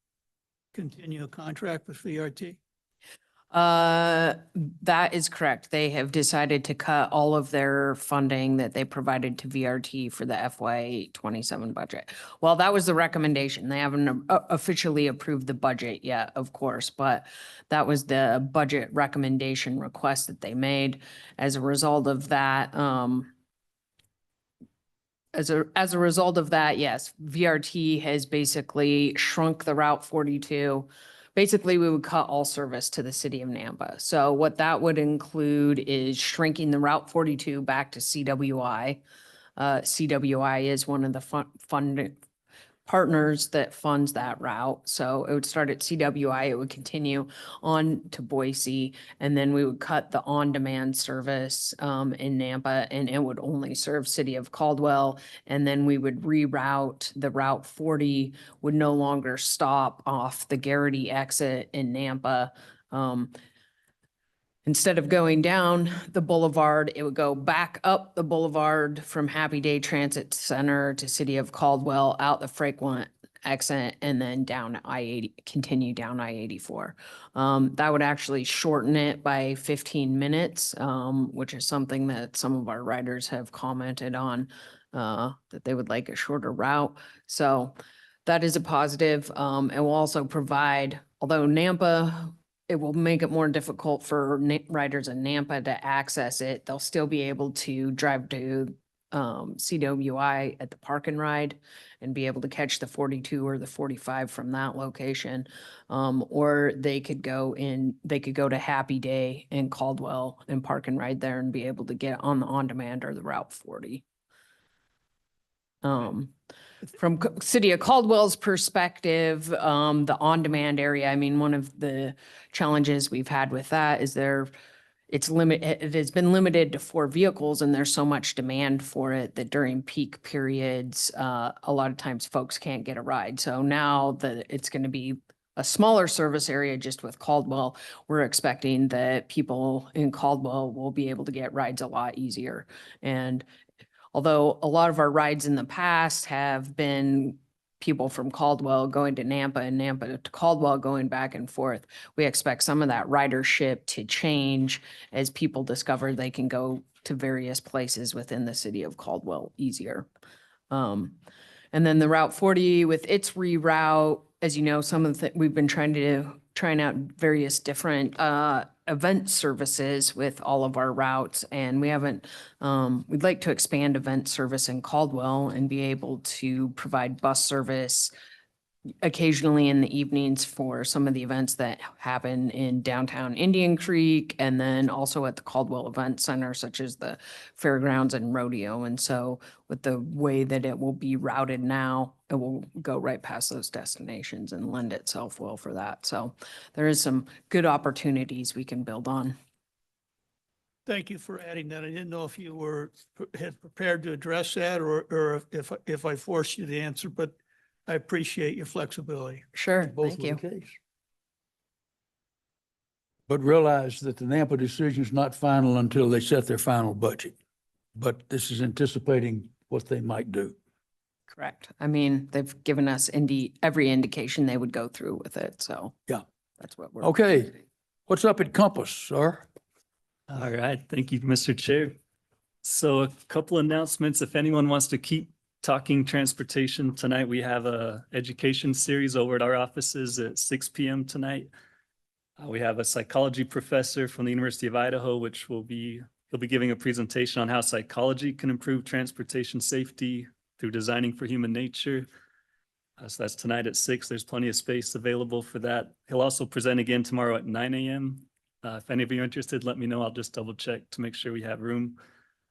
continue a contract with VRT? That is correct. They have decided to cut all of their funding that they provided to VRT for the FY 27 budget. Well, that was the recommendation. They haven't officially approved the budget yet, of course, but that was the budget recommendation request that they made. As a result of that, as a result of that, yes, VRT has basically shrunk the Route 42. Basically, we would cut all service to the city of Nampa. So what that would include is shrinking the Route 42 back to CWI. CWI is one of the Partners that funds that route. So it would start at CWI, it would continue on to Boise, and then we would cut the on-demand service in Nampa, and it would only serve City of Caldwell. And then we would reroute the Route 40 would no longer stop off the Garrity exit in Nampa. Instead of going down the boulevard, it would go back up the boulevard from Happy Day Transit Center to City of Caldwell, out the frequent exit, and then down I-80, continue down I-84. That would actually shorten it by 15 minutes, which is something that some of our riders have commented on, that they would like a shorter route. So that is a positive. It will also provide, although Nampa, it will make it more difficult for riders in Nampa to access it. They'll still be able to drive to CWI at the park and ride and be able to catch the 42 or the 45 from that location. Or they could go to Happy Day in Caldwell and park and ride there and be able to get on the on-demand or the Route 40. From City of Caldwell's perspective, the on-demand area, I mean, one of the challenges we've had with that is it has been limited to 4 vehicles, and there's so much demand for it that during peak periods, a lot of times folks can't get a ride. So now that it's going to be a smaller service area just with Caldwell, we're expecting that people in Caldwell will be able to get rides a lot easier. And although a lot of our rides in the past have been people from Caldwell going to Nampa and Nampa to Caldwell going back and forth, we expect some of that ridership to change as people discover they can go to various places within the City of Caldwell easier. And then the Route 40 with its reroute, as you know, we've been trying out various different event services with all of our routes, and we'd like to expand event service in Caldwell and be able to provide bus service occasionally in the evenings for some of the events that happen in downtown Indian Creek, and then also at the Caldwell Event Center, such as the fairgrounds and rodeo. And so with the way that it will be routed now, it will go right past those destinations and lend itself well for that. So there is some good opportunities we can build on. Thank you for adding that. I didn't know if you had prepared to address that or if I forced you to answer, but I appreciate your flexibility. Sure, Both thank were you. the case. But realize that the Nampa decision is not final until they set their final budget. But this is anticipating what they might do. Correct. I mean, they've given us every indication they would go through with it. So Yeah. that's what we're. Okay. What's up at Compass, sir? All right, thank you, Mr. Chair. So a couple announcements. If anyone wants to keep talking transportation tonight, we have a education series over at our offices at 6 p.m. tonight. We have a psychology professor from the University of Idaho, he'll be giving a presentation on how psychology can improve transportation safety through designing for human nature. So that's tonight at 6. There's plenty of space available for that. He'll also present again tomorrow at 9 a.m. If any of you are interested, let me know. I'll just double check to make sure we have room.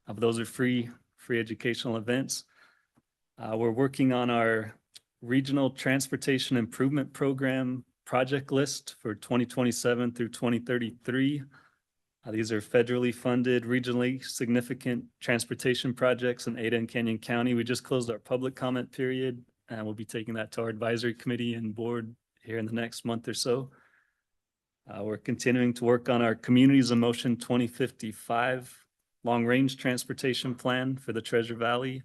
But those are free educational events. We're working on our Regional Transportation Improvement Program project list for 2027 through 2033. These are federally funded, regionally significant transportation projects in Ada and Canyon County. We just closed our public comment period, and we'll be taking that to our advisory committee and board here in the next month or so. We're continuing to work on our Communities in Motion 2055 long-range transportation plan for the Treasure Valley.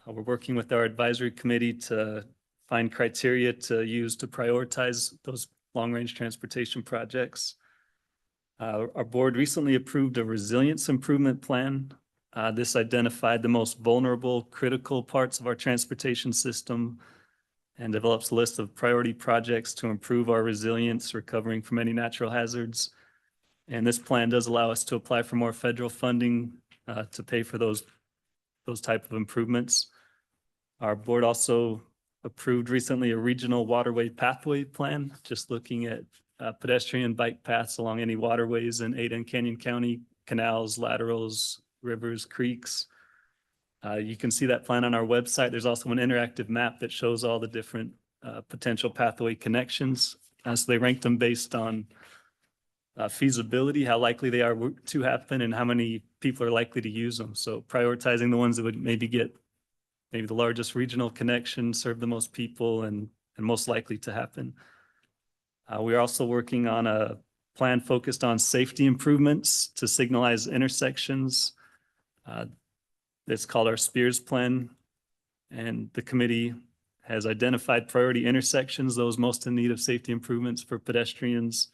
We're working with our advisory committee to find criteria to use to prioritize those long-range transportation projects. Our board recently approved a resilience improvement plan. This identified the most vulnerable, critical parts of our transportation system and develops a list of priority projects to improve our resilience, recovering from any natural hazards. And this plan does allow us to apply for more federal funding to pay for those type of improvements. Our board also approved recently a regional waterway pathway plan, just looking at pedestrian bike paths along any waterways in Ada and Canyon County, canals, laterals, rivers, creeks. You can see that plan on our website. There's also an interactive map that shows all the different potential pathway connections. So they ranked them based on feasibility, how likely they are to happen, and how many people are likely to use them. So prioritizing the ones that would maybe get maybe the largest regional connection, serve the most people, and most likely to happen. We are also working on a plan focused on safety improvements to signalize intersections. It's called our Spears Plan, and the committee has identified priority intersections, those most in need of safety improvements for pedestrians,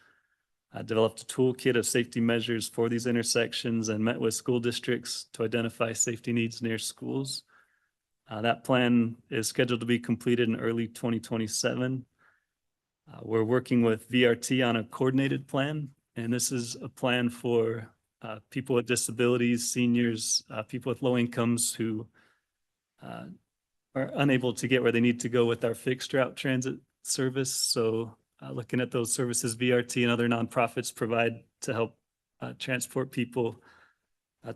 developed a toolkit of safety measures for these intersections, and met with school districts to identify safety needs near schools. That plan is scheduled to be completed in early 2027. We're working with VRT on a coordinated plan, and this is a plan for people with disabilities, seniors, people with low incomes who are unable to get where they need to go with our fixed route transit service. So looking at those services VRT and other nonprofits provide to help transport people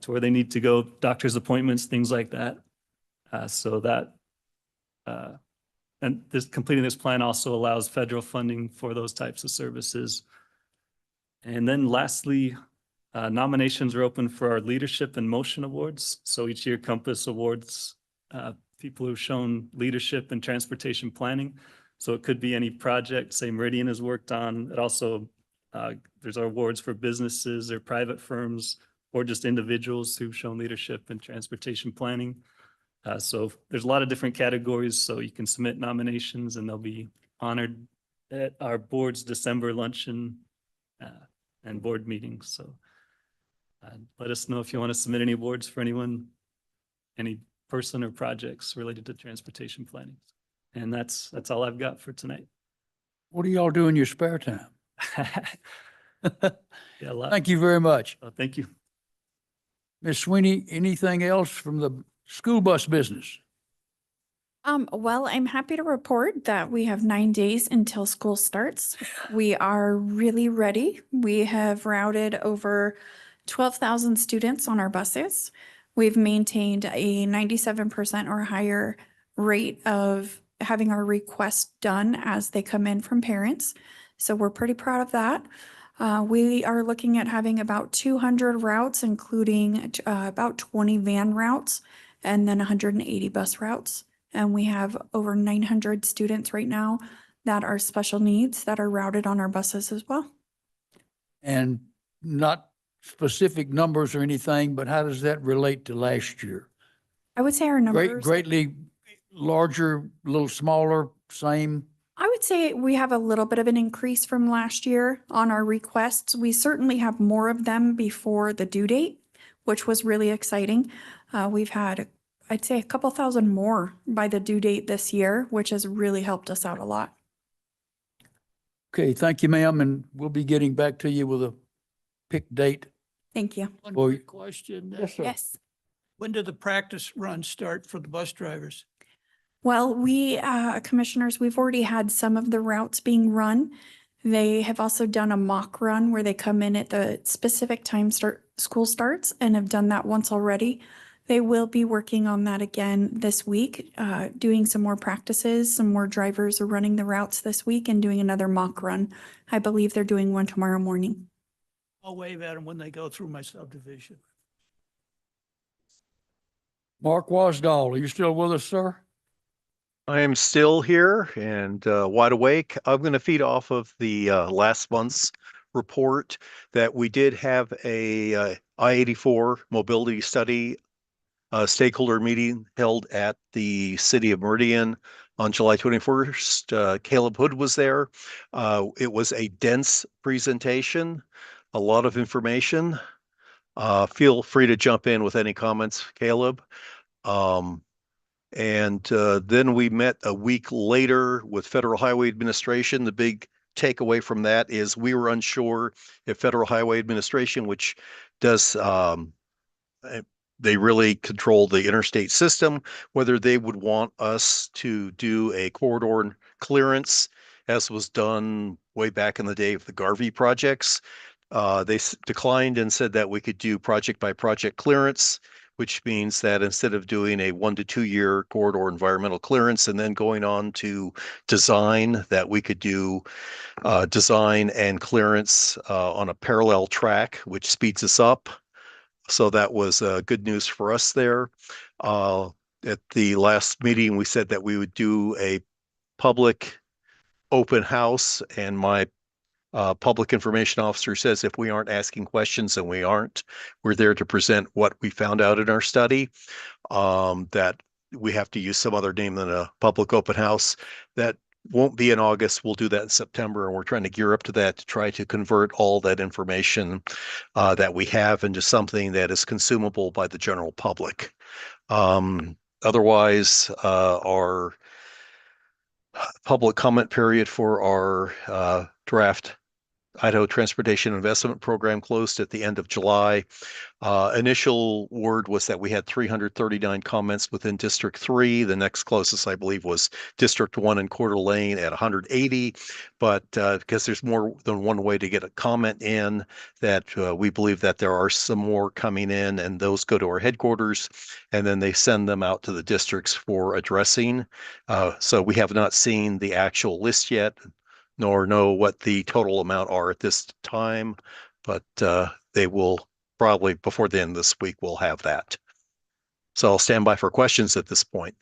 to where they need to go, doctor's appointments, things like that. And completing this plan also allows federal funding for those types of services. And then lastly, nominations are open for our Leadership and Motion Awards. So each year Compass awards people who've shown leadership in transportation planning. So it could be any project, say Meridian has worked on. It also, there's our awards for businesses or private firms or just individuals who've shown leadership in transportation planning. So there's a lot of different categories. So you can submit nominations and they'll be honored at our board's December luncheon and board meetings. So let us know if you want to submit any awards for anyone, any person or projects related to transportation planning. And that's all I've got for tonight. What do y'all do in your spare time? Yeah, a lot. Thank you very much. Thank you. Ms. Sweeney, anything else from the school bus business? Well, I'm happy to report that we have 9 days until school starts. We are really ready. We have routed over 12,000 students on our buses. We've maintained a 97% or higher rate of having our requests done as they come in from parents. So we're pretty proud of that. We are looking at having about 200 routes, including about 20 van routes and then 180 bus routes. And we have over 900 students right now that are special needs that are routed on our buses as well. And not specific numbers or anything, but how does that relate to last year? I would say our numbers. Greatly larger, a little smaller, same? I would say we have a little bit of an increase from last year on our requests. We certainly have more of them before the due date, which was really exciting. We've had, I'd say, a couple thousand more by the due date this year, which has really helped us out a lot. Okay, thank you, ma'am, and we'll be getting back to you with a pick date. Thank you. One Well, quick question. Yes, sir. Yes. When do the practice runs start for the bus drivers? Well, we, commissioners, we've already had some of the routes being run. They have also done a mock run where they come in at the specific time school starts and have done that once already. They will be working on that again this week, doing some more practices. Some more drivers are running the routes this week and doing another mock run. I believe they're doing one tomorrow morning. I'll wave at them when they go through my subdivision. Mark Wasdall, are you still with us, sir? I am still here and wide awake. I'm going to feed off of the last month's report that we did have a I-84 mobility study stakeholder meeting held at the city of Meridian on July 21st. Caleb Hood was there. It was a dense presentation, a lot of information. Feel free to jump in with any comments, Caleb. And then we met a week later with Federal Highway Administration. The big takeaway from that is we were unsure if Federal Highway Administration, which does, they really control the interstate system, whether they would want us to do a corridor clearance as was done way back in the day of the Garvey projects. They declined and said that we could do project by project clearance, which means that instead of doing a 1 to 2 year corridor environmental clearance and then going on to design, that we could do design and clearance on a parallel track, which speeds us up. So that was good news for us there. At the last meeting, we said that we would do a public open house, and my public information officer says if we aren't asking questions, then we aren't. We're there to present what we found out in our study. That we have to use some other name than a public open house. That won't be in August. We'll do that in September, and we're trying to gear up to that to try to convert all that information that we have into something that is consumable by the general public. Otherwise, our public comment period for our draft Idaho Transportation Investment Program closed at the end of July. Initial word was that we had 339 comments within District 3. The next closest, I believe, was District 1 in Coeur d'Alene at 180. But because there's more than one way to get a comment in, that we believe that there are some more coming in, and those go to our headquarters, and then they send them out to the districts for addressing. So we have not seen the actual list yet, nor know what the total amount are at this time, but they will probably before the end of this week, we'll have that. So I'll stand by for questions at this point.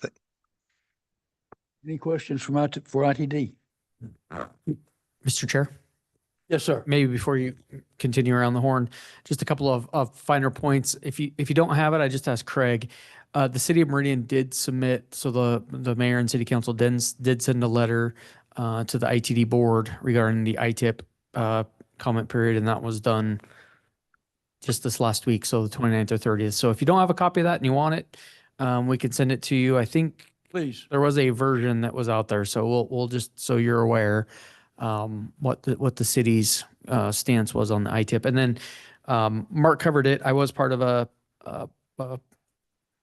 Any questions for ITD? Mr. Chair? Yes, sir. Maybe before you continue around the horn, just a couple of finer points. If you don't have it, I just asked Craig. The city of Meridian did submit, so the mayor and city council did send a letter to the ITD board regarding the ITIP comment period, and that was done just this last week, so the 29th or 30th. So if you don't have a copy of that and you want it, we can send it to you. I think Please. there was a version that was out there, so we'll just, so you're aware what the city's stance was on the ITIP. And then Mark covered it. I was part of a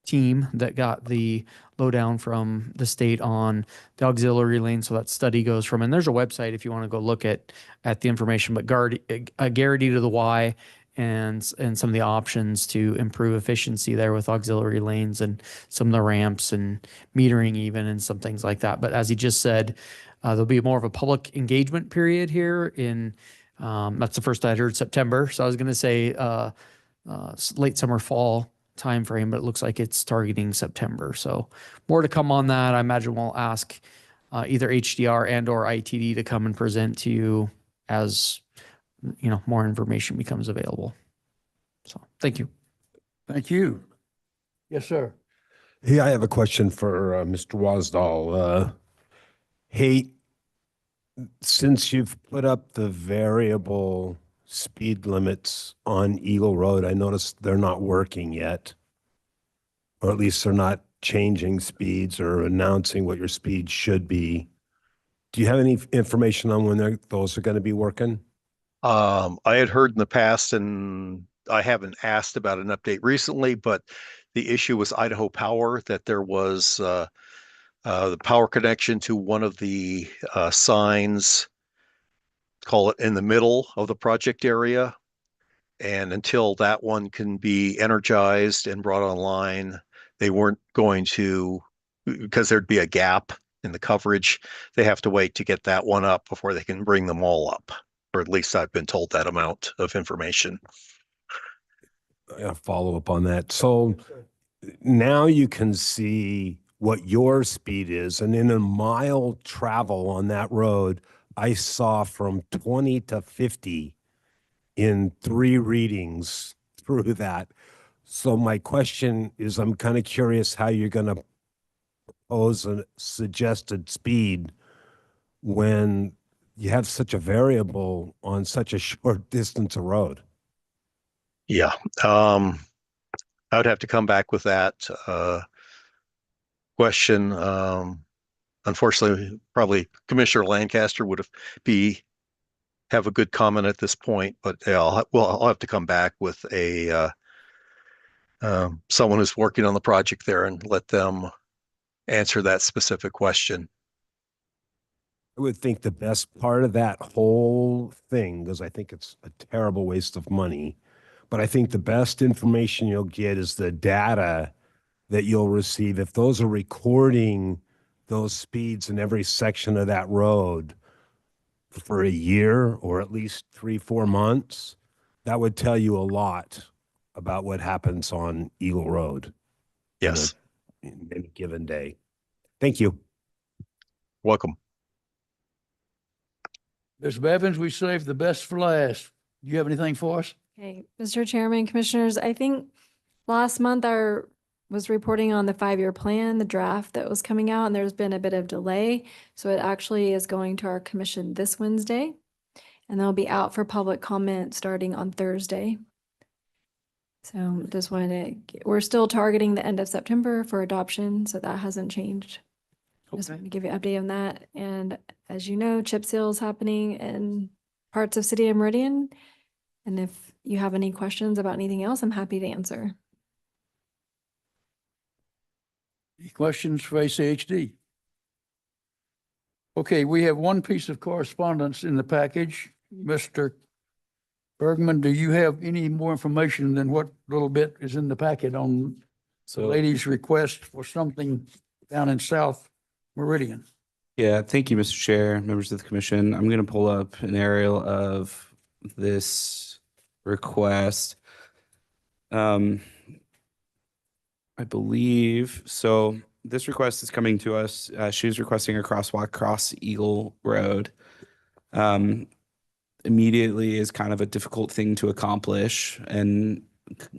team that got the lowdown from the state on the auxiliary lane. So that study goes from, and there's a website if you want to go look at the information, but Garrity to the Y and some of the options to improve efficiency there with auxiliary lanes and some of the ramps and metering even and some things like that. But as he just said, there'll be more of a public engagement period here in, that's the first I'd heard, September. So I was going to say late summer, fall timeframe, but it looks like it's targeting September. So more to come on that. I imagine we'll ask either HDR and or ITD to come and present to you as more information becomes available. So thank you. Thank you. Yes, sir. Hey, I have a question for Mr. Wasdal. Hey, since you've put up the variable speed limits on Eagle Road, I noticed they're not working yet, or at least they're not changing speeds or announcing what your speed should be. Do you have any information on when those are going to be working? I had heard in the past, and I haven't asked about an update recently, but the issue was Idaho Power, that there was the power connection to one of the signs, call it in the middle of the project area. And until that one can be energized and brought online, they weren't going to, because there'd be a gap in the coverage. They have to wait to get that one up before they can bring them all up. Or at least I've been told that amount of information. A follow up on that. So now you can see what your speed is. And in a mile travel on that road, I saw from 20 to 50 in 3 readings through that. So my question is, I'm kind of curious how you're going to pose a suggested speed when you have such a variable on such a short distance of road. Yeah. I would have to come back with that question. Unfortunately, probably Commissioner Lancaster would have a good comment at this point, but yeah, I'll have to come back with someone who's working on the project there and let them answer that specific question. I would think the best part of that whole thing, because I think it's a terrible waste of money, But I think the best information you'll get is the data that you'll receive. If those are recording those speeds in every section of that road for a year or at least 3-4 months, that would tell you a lot about what happens on Eagle Road. Yes, In any given day. Thank you. welcome. Ms. Bevins, we saved the best for last. Do you have anything for us? Okay, Mr. Chairman, Commissioners, I think last month I was reporting on the 5-year plan, the draft that was coming out, and there's been a bit of delay. So it actually is going to our commission this Wednesday, and they'll be out for public comment starting on Thursday. So just wanted to, we're still targeting the end of September for adoption, so that hasn't changed. Just wanted to give you an update on that. And as you know, chip seal is happening in parts of City of Meridian. And if you have any questions about anything else, I'm happy to answer. Any questions for ACHD? Okay, we have one piece of correspondence in the package. Mr. Bergman, do you have any more information than what little bit is in the packet on the lady's request for something down in South Meridian? Yeah, thank you, Mr. Chair, members of the commission. I'm going to pull up an aerial of this request. I believe, so this request is coming to us. She's requesting a crosswalk across Eagle Road. Immediately is kind of a difficult thing to accomplish, and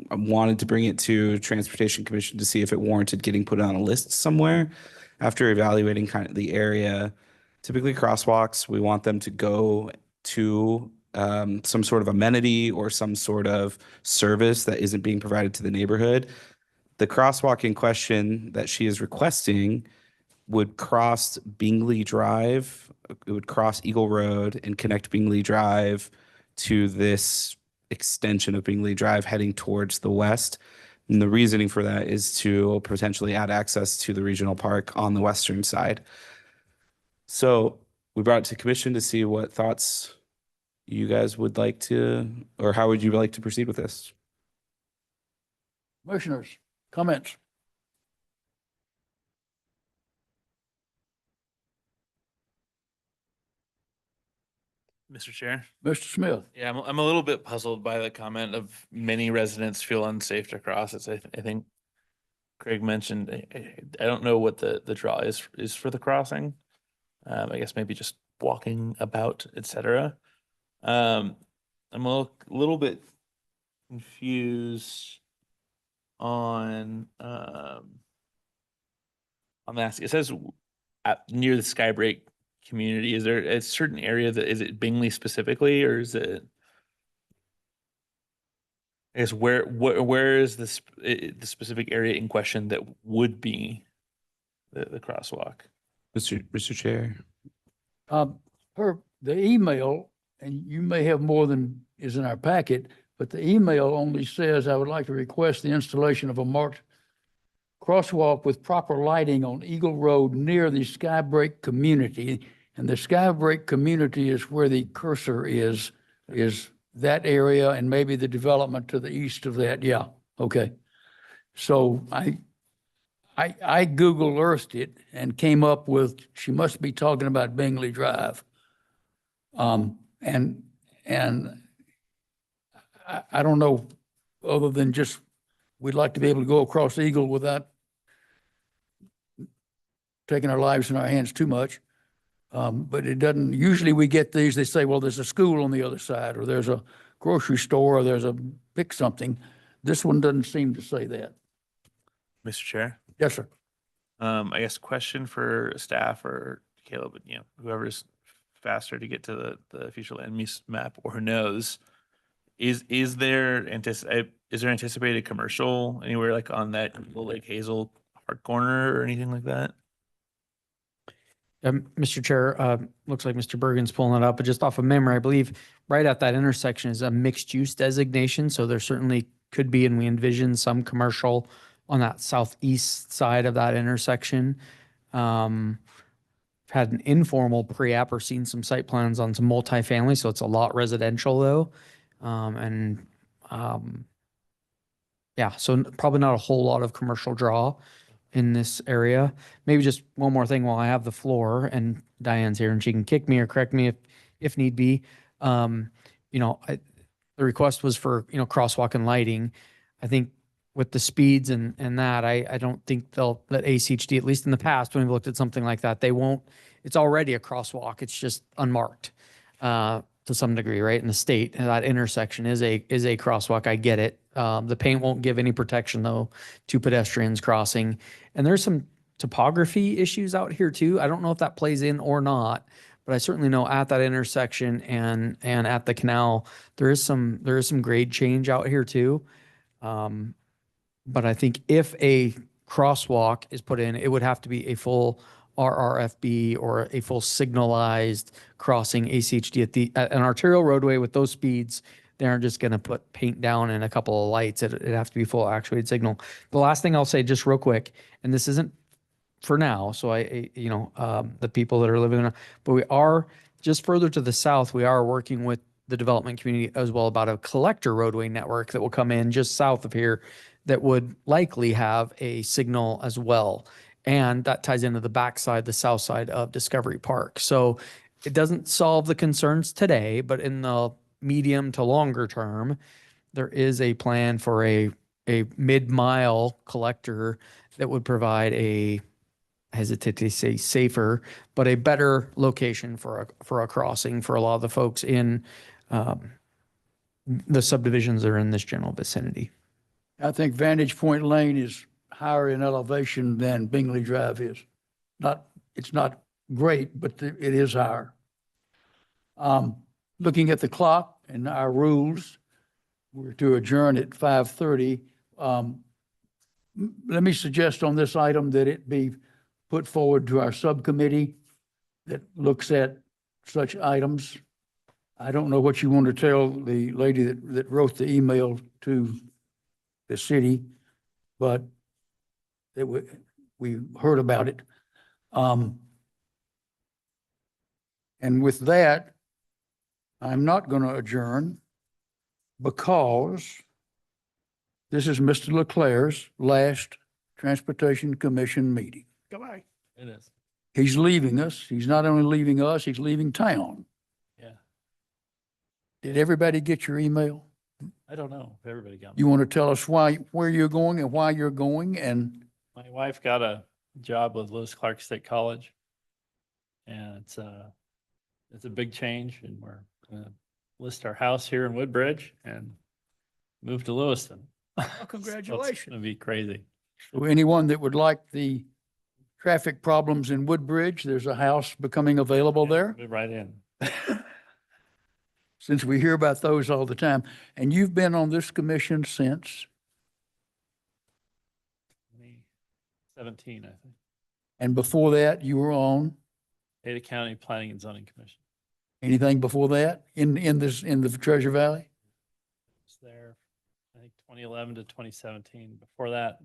I wanted to bring it to Transportation Commission to see if it warranted getting put on a list somewhere. After evaluating kind of the area, typically crosswalks, we want them to go to some sort of amenity or some sort of service that isn't being provided to the neighborhood. The crosswalk in question that she is requesting would cross Bingley Drive. It would cross Eagle Road and connect Bingley Drive to this extension of Bingley Drive heading towards the west. And the reasoning for that is to potentially add access to the regional park on the western side. So we brought it to commission to see what thoughts you guys would like to, or how would you like to proceed with this? Commissioners, comments? Mr. Chair. Mr. Smith? Yeah, I'm a little bit puzzled by the comment of many residents feel unsafe to cross. I think Craig mentioned, I don't know what the draw is for the crossing. I guess maybe just walking about, etc. I'm a little bit confused on that. It says near the Skybreak community. Is there a certain area that is it Bingley specifically, or is it? I guess where is this the specific area in question that would be the crosswalk? Mr. Chair. The email, and you may have more than is in our packet, but the email only says, I would like to request the installation of a marked crosswalk with proper lighting on Eagle Road near the Skybreak community. And the Skybreak community is where the cursor is that area and maybe the development to the east of that. Yeah, okay. So I Google Earthed it and came up with, she must be talking about Bingley Drive. And I don't know, other than just, we'd like to be able to go across Eagle without taking our lives in our hands too much. But it doesn't, usually we get these, they say, well, there's a school on the other side, or there's a grocery store, or there's a pick something. This one doesn't seem to say that. Mr. Chair? Yes, sir. I guess question for staff or Caleb, whoever's faster to get to the future land use map or who knows, is there anticipated commercial anywhere like on that Little Lake Hazel hard corner or anything like that? Mr. Chair, looks like Mr. Bergen's pulling it up, but just off of memory, I believe right at that intersection is a mixed use designation. So there certainly could be, and we envision some commercial on that southeast side of that intersection. Had an informal pre-app or seen some site plans on some multifamily, so it's a lot residential though. And Yeah, so probably not a whole lot of commercial draw in this area. Maybe just one more thing while I have the floor, and Diane's here and she can kick me or correct me if need be. You know, the request was for, you know, crosswalk and lighting. I think with the speeds and that, I don't think they'll let ACHD, at least in the past, when we've looked at something like that, they won't, it's already a crosswalk. It's just unmarked to some degree, right? In the state, that intersection is a crosswalk. I get it. The paint won't give any protection though to pedestrians crossing. And there's some topography issues out here too. I don't know if that plays in or not, but I certainly know at that intersection and at the canal, there is some grade change out here too. But I think if a crosswalk is put in, it would have to be a full RRFB or a full signalized crossing ACHD at an arterial roadway with those speeds. They aren't just going to put paint down and a couple of lights. It'd have to be full actuated signal. The last thing I'll say just real quick, and this isn't for now, so the people that are living there, but we are just further to the south, we are working with the development community as well about a collector roadway network that will come in just south of here that would likely have a signal as well. And that ties into the backside, the south side of Discovery Park. So it doesn't solve the concerns today, but in the medium to longer term, there is a plan for a mid-mile collector that would provide I hesitate to say safer, but a better location for a crossing for a lot of the folks in the subdivisions that are in this general vicinity. I think Vantage Point Lane is higher in elevation than Bingley Drive is. It's not great, but it is higher. Looking at the clock and our rules, we're to adjourn at 5:30. Let me suggest on this item that it be put forward to our subcommittee that looks at such items. I don't know what you want to tell the lady that wrote the email to the city, but we heard about it. And with that, I'm not going to adjourn because this is Mr. Leclerc's last Transportation Commission meeting. Goodbye. It is. He's leaving us. He's not only leaving us, he's leaving town. Yeah. Did everybody get your email? I don't know if everybody got. You want to tell us where you're going and why you're going? And My wife got a job with Lewis Clark State College. And it's a big change, and we're gonna list our house here in Woodbridge and move to Lewiston. Well, So congratulations. it's gonna be crazy. so anyone that would like the traffic problems in Woodbridge, there's a house becoming available there. Move right in. Since we hear about those all the time. And you've been on this commission since, 2017, I think. and before that you were on Ada County Planning and Zoning Commission. anything before that in the Treasure Valley? Was there, I think 2011 to 2017. Before that,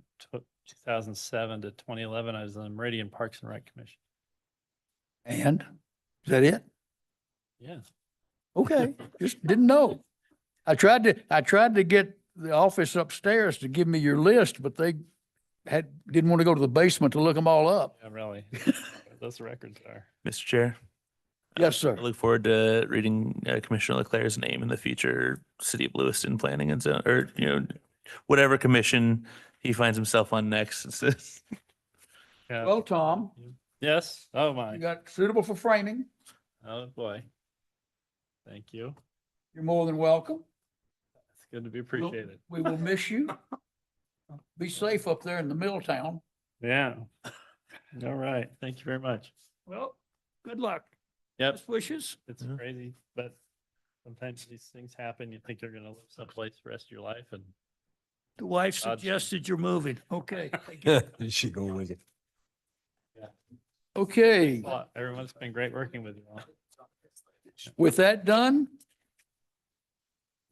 2007 to 2011, I was on the Meridian Parks and Rec Commission. And is that it? Yeah. Okay, just didn't know. I tried to get the office upstairs to give me your list, but they didn't want to go to the basement to look them all up. Yeah, really. Those records are. Mr. Chair. Yes, sir. I look forward to reading Commissioner Leclerc's name in the future City of Lewiston Planning and Zone, or, whatever commission he finds himself on next. Yeah. Well, Tom, Yes. Oh, you my. got suitable for framing. Oh, boy. Thank you. You're more than welcome. It's good to be appreciated. We will miss you. Be safe up there in the mill town. Yeah. All right. Thank you very much. Well, good luck. Yep. Best wishes. It's crazy, but sometimes these things happen. You think you're gonna live someplace the rest of your life, and The wife Odd. suggested you're moving. Okay. She go with it. Okay, everyone's been great working with you all. with that done,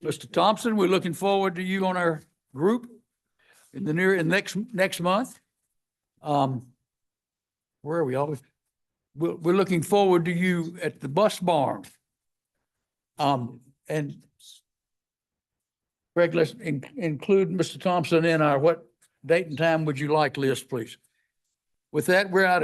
Mr. Thompson, we're looking forward to you on our group in the next month. Where are we always? We're looking forward to you at the bus barn. And Craig, let's include Mr. Thompson in our what date and time would you like list, please. With that, we're out of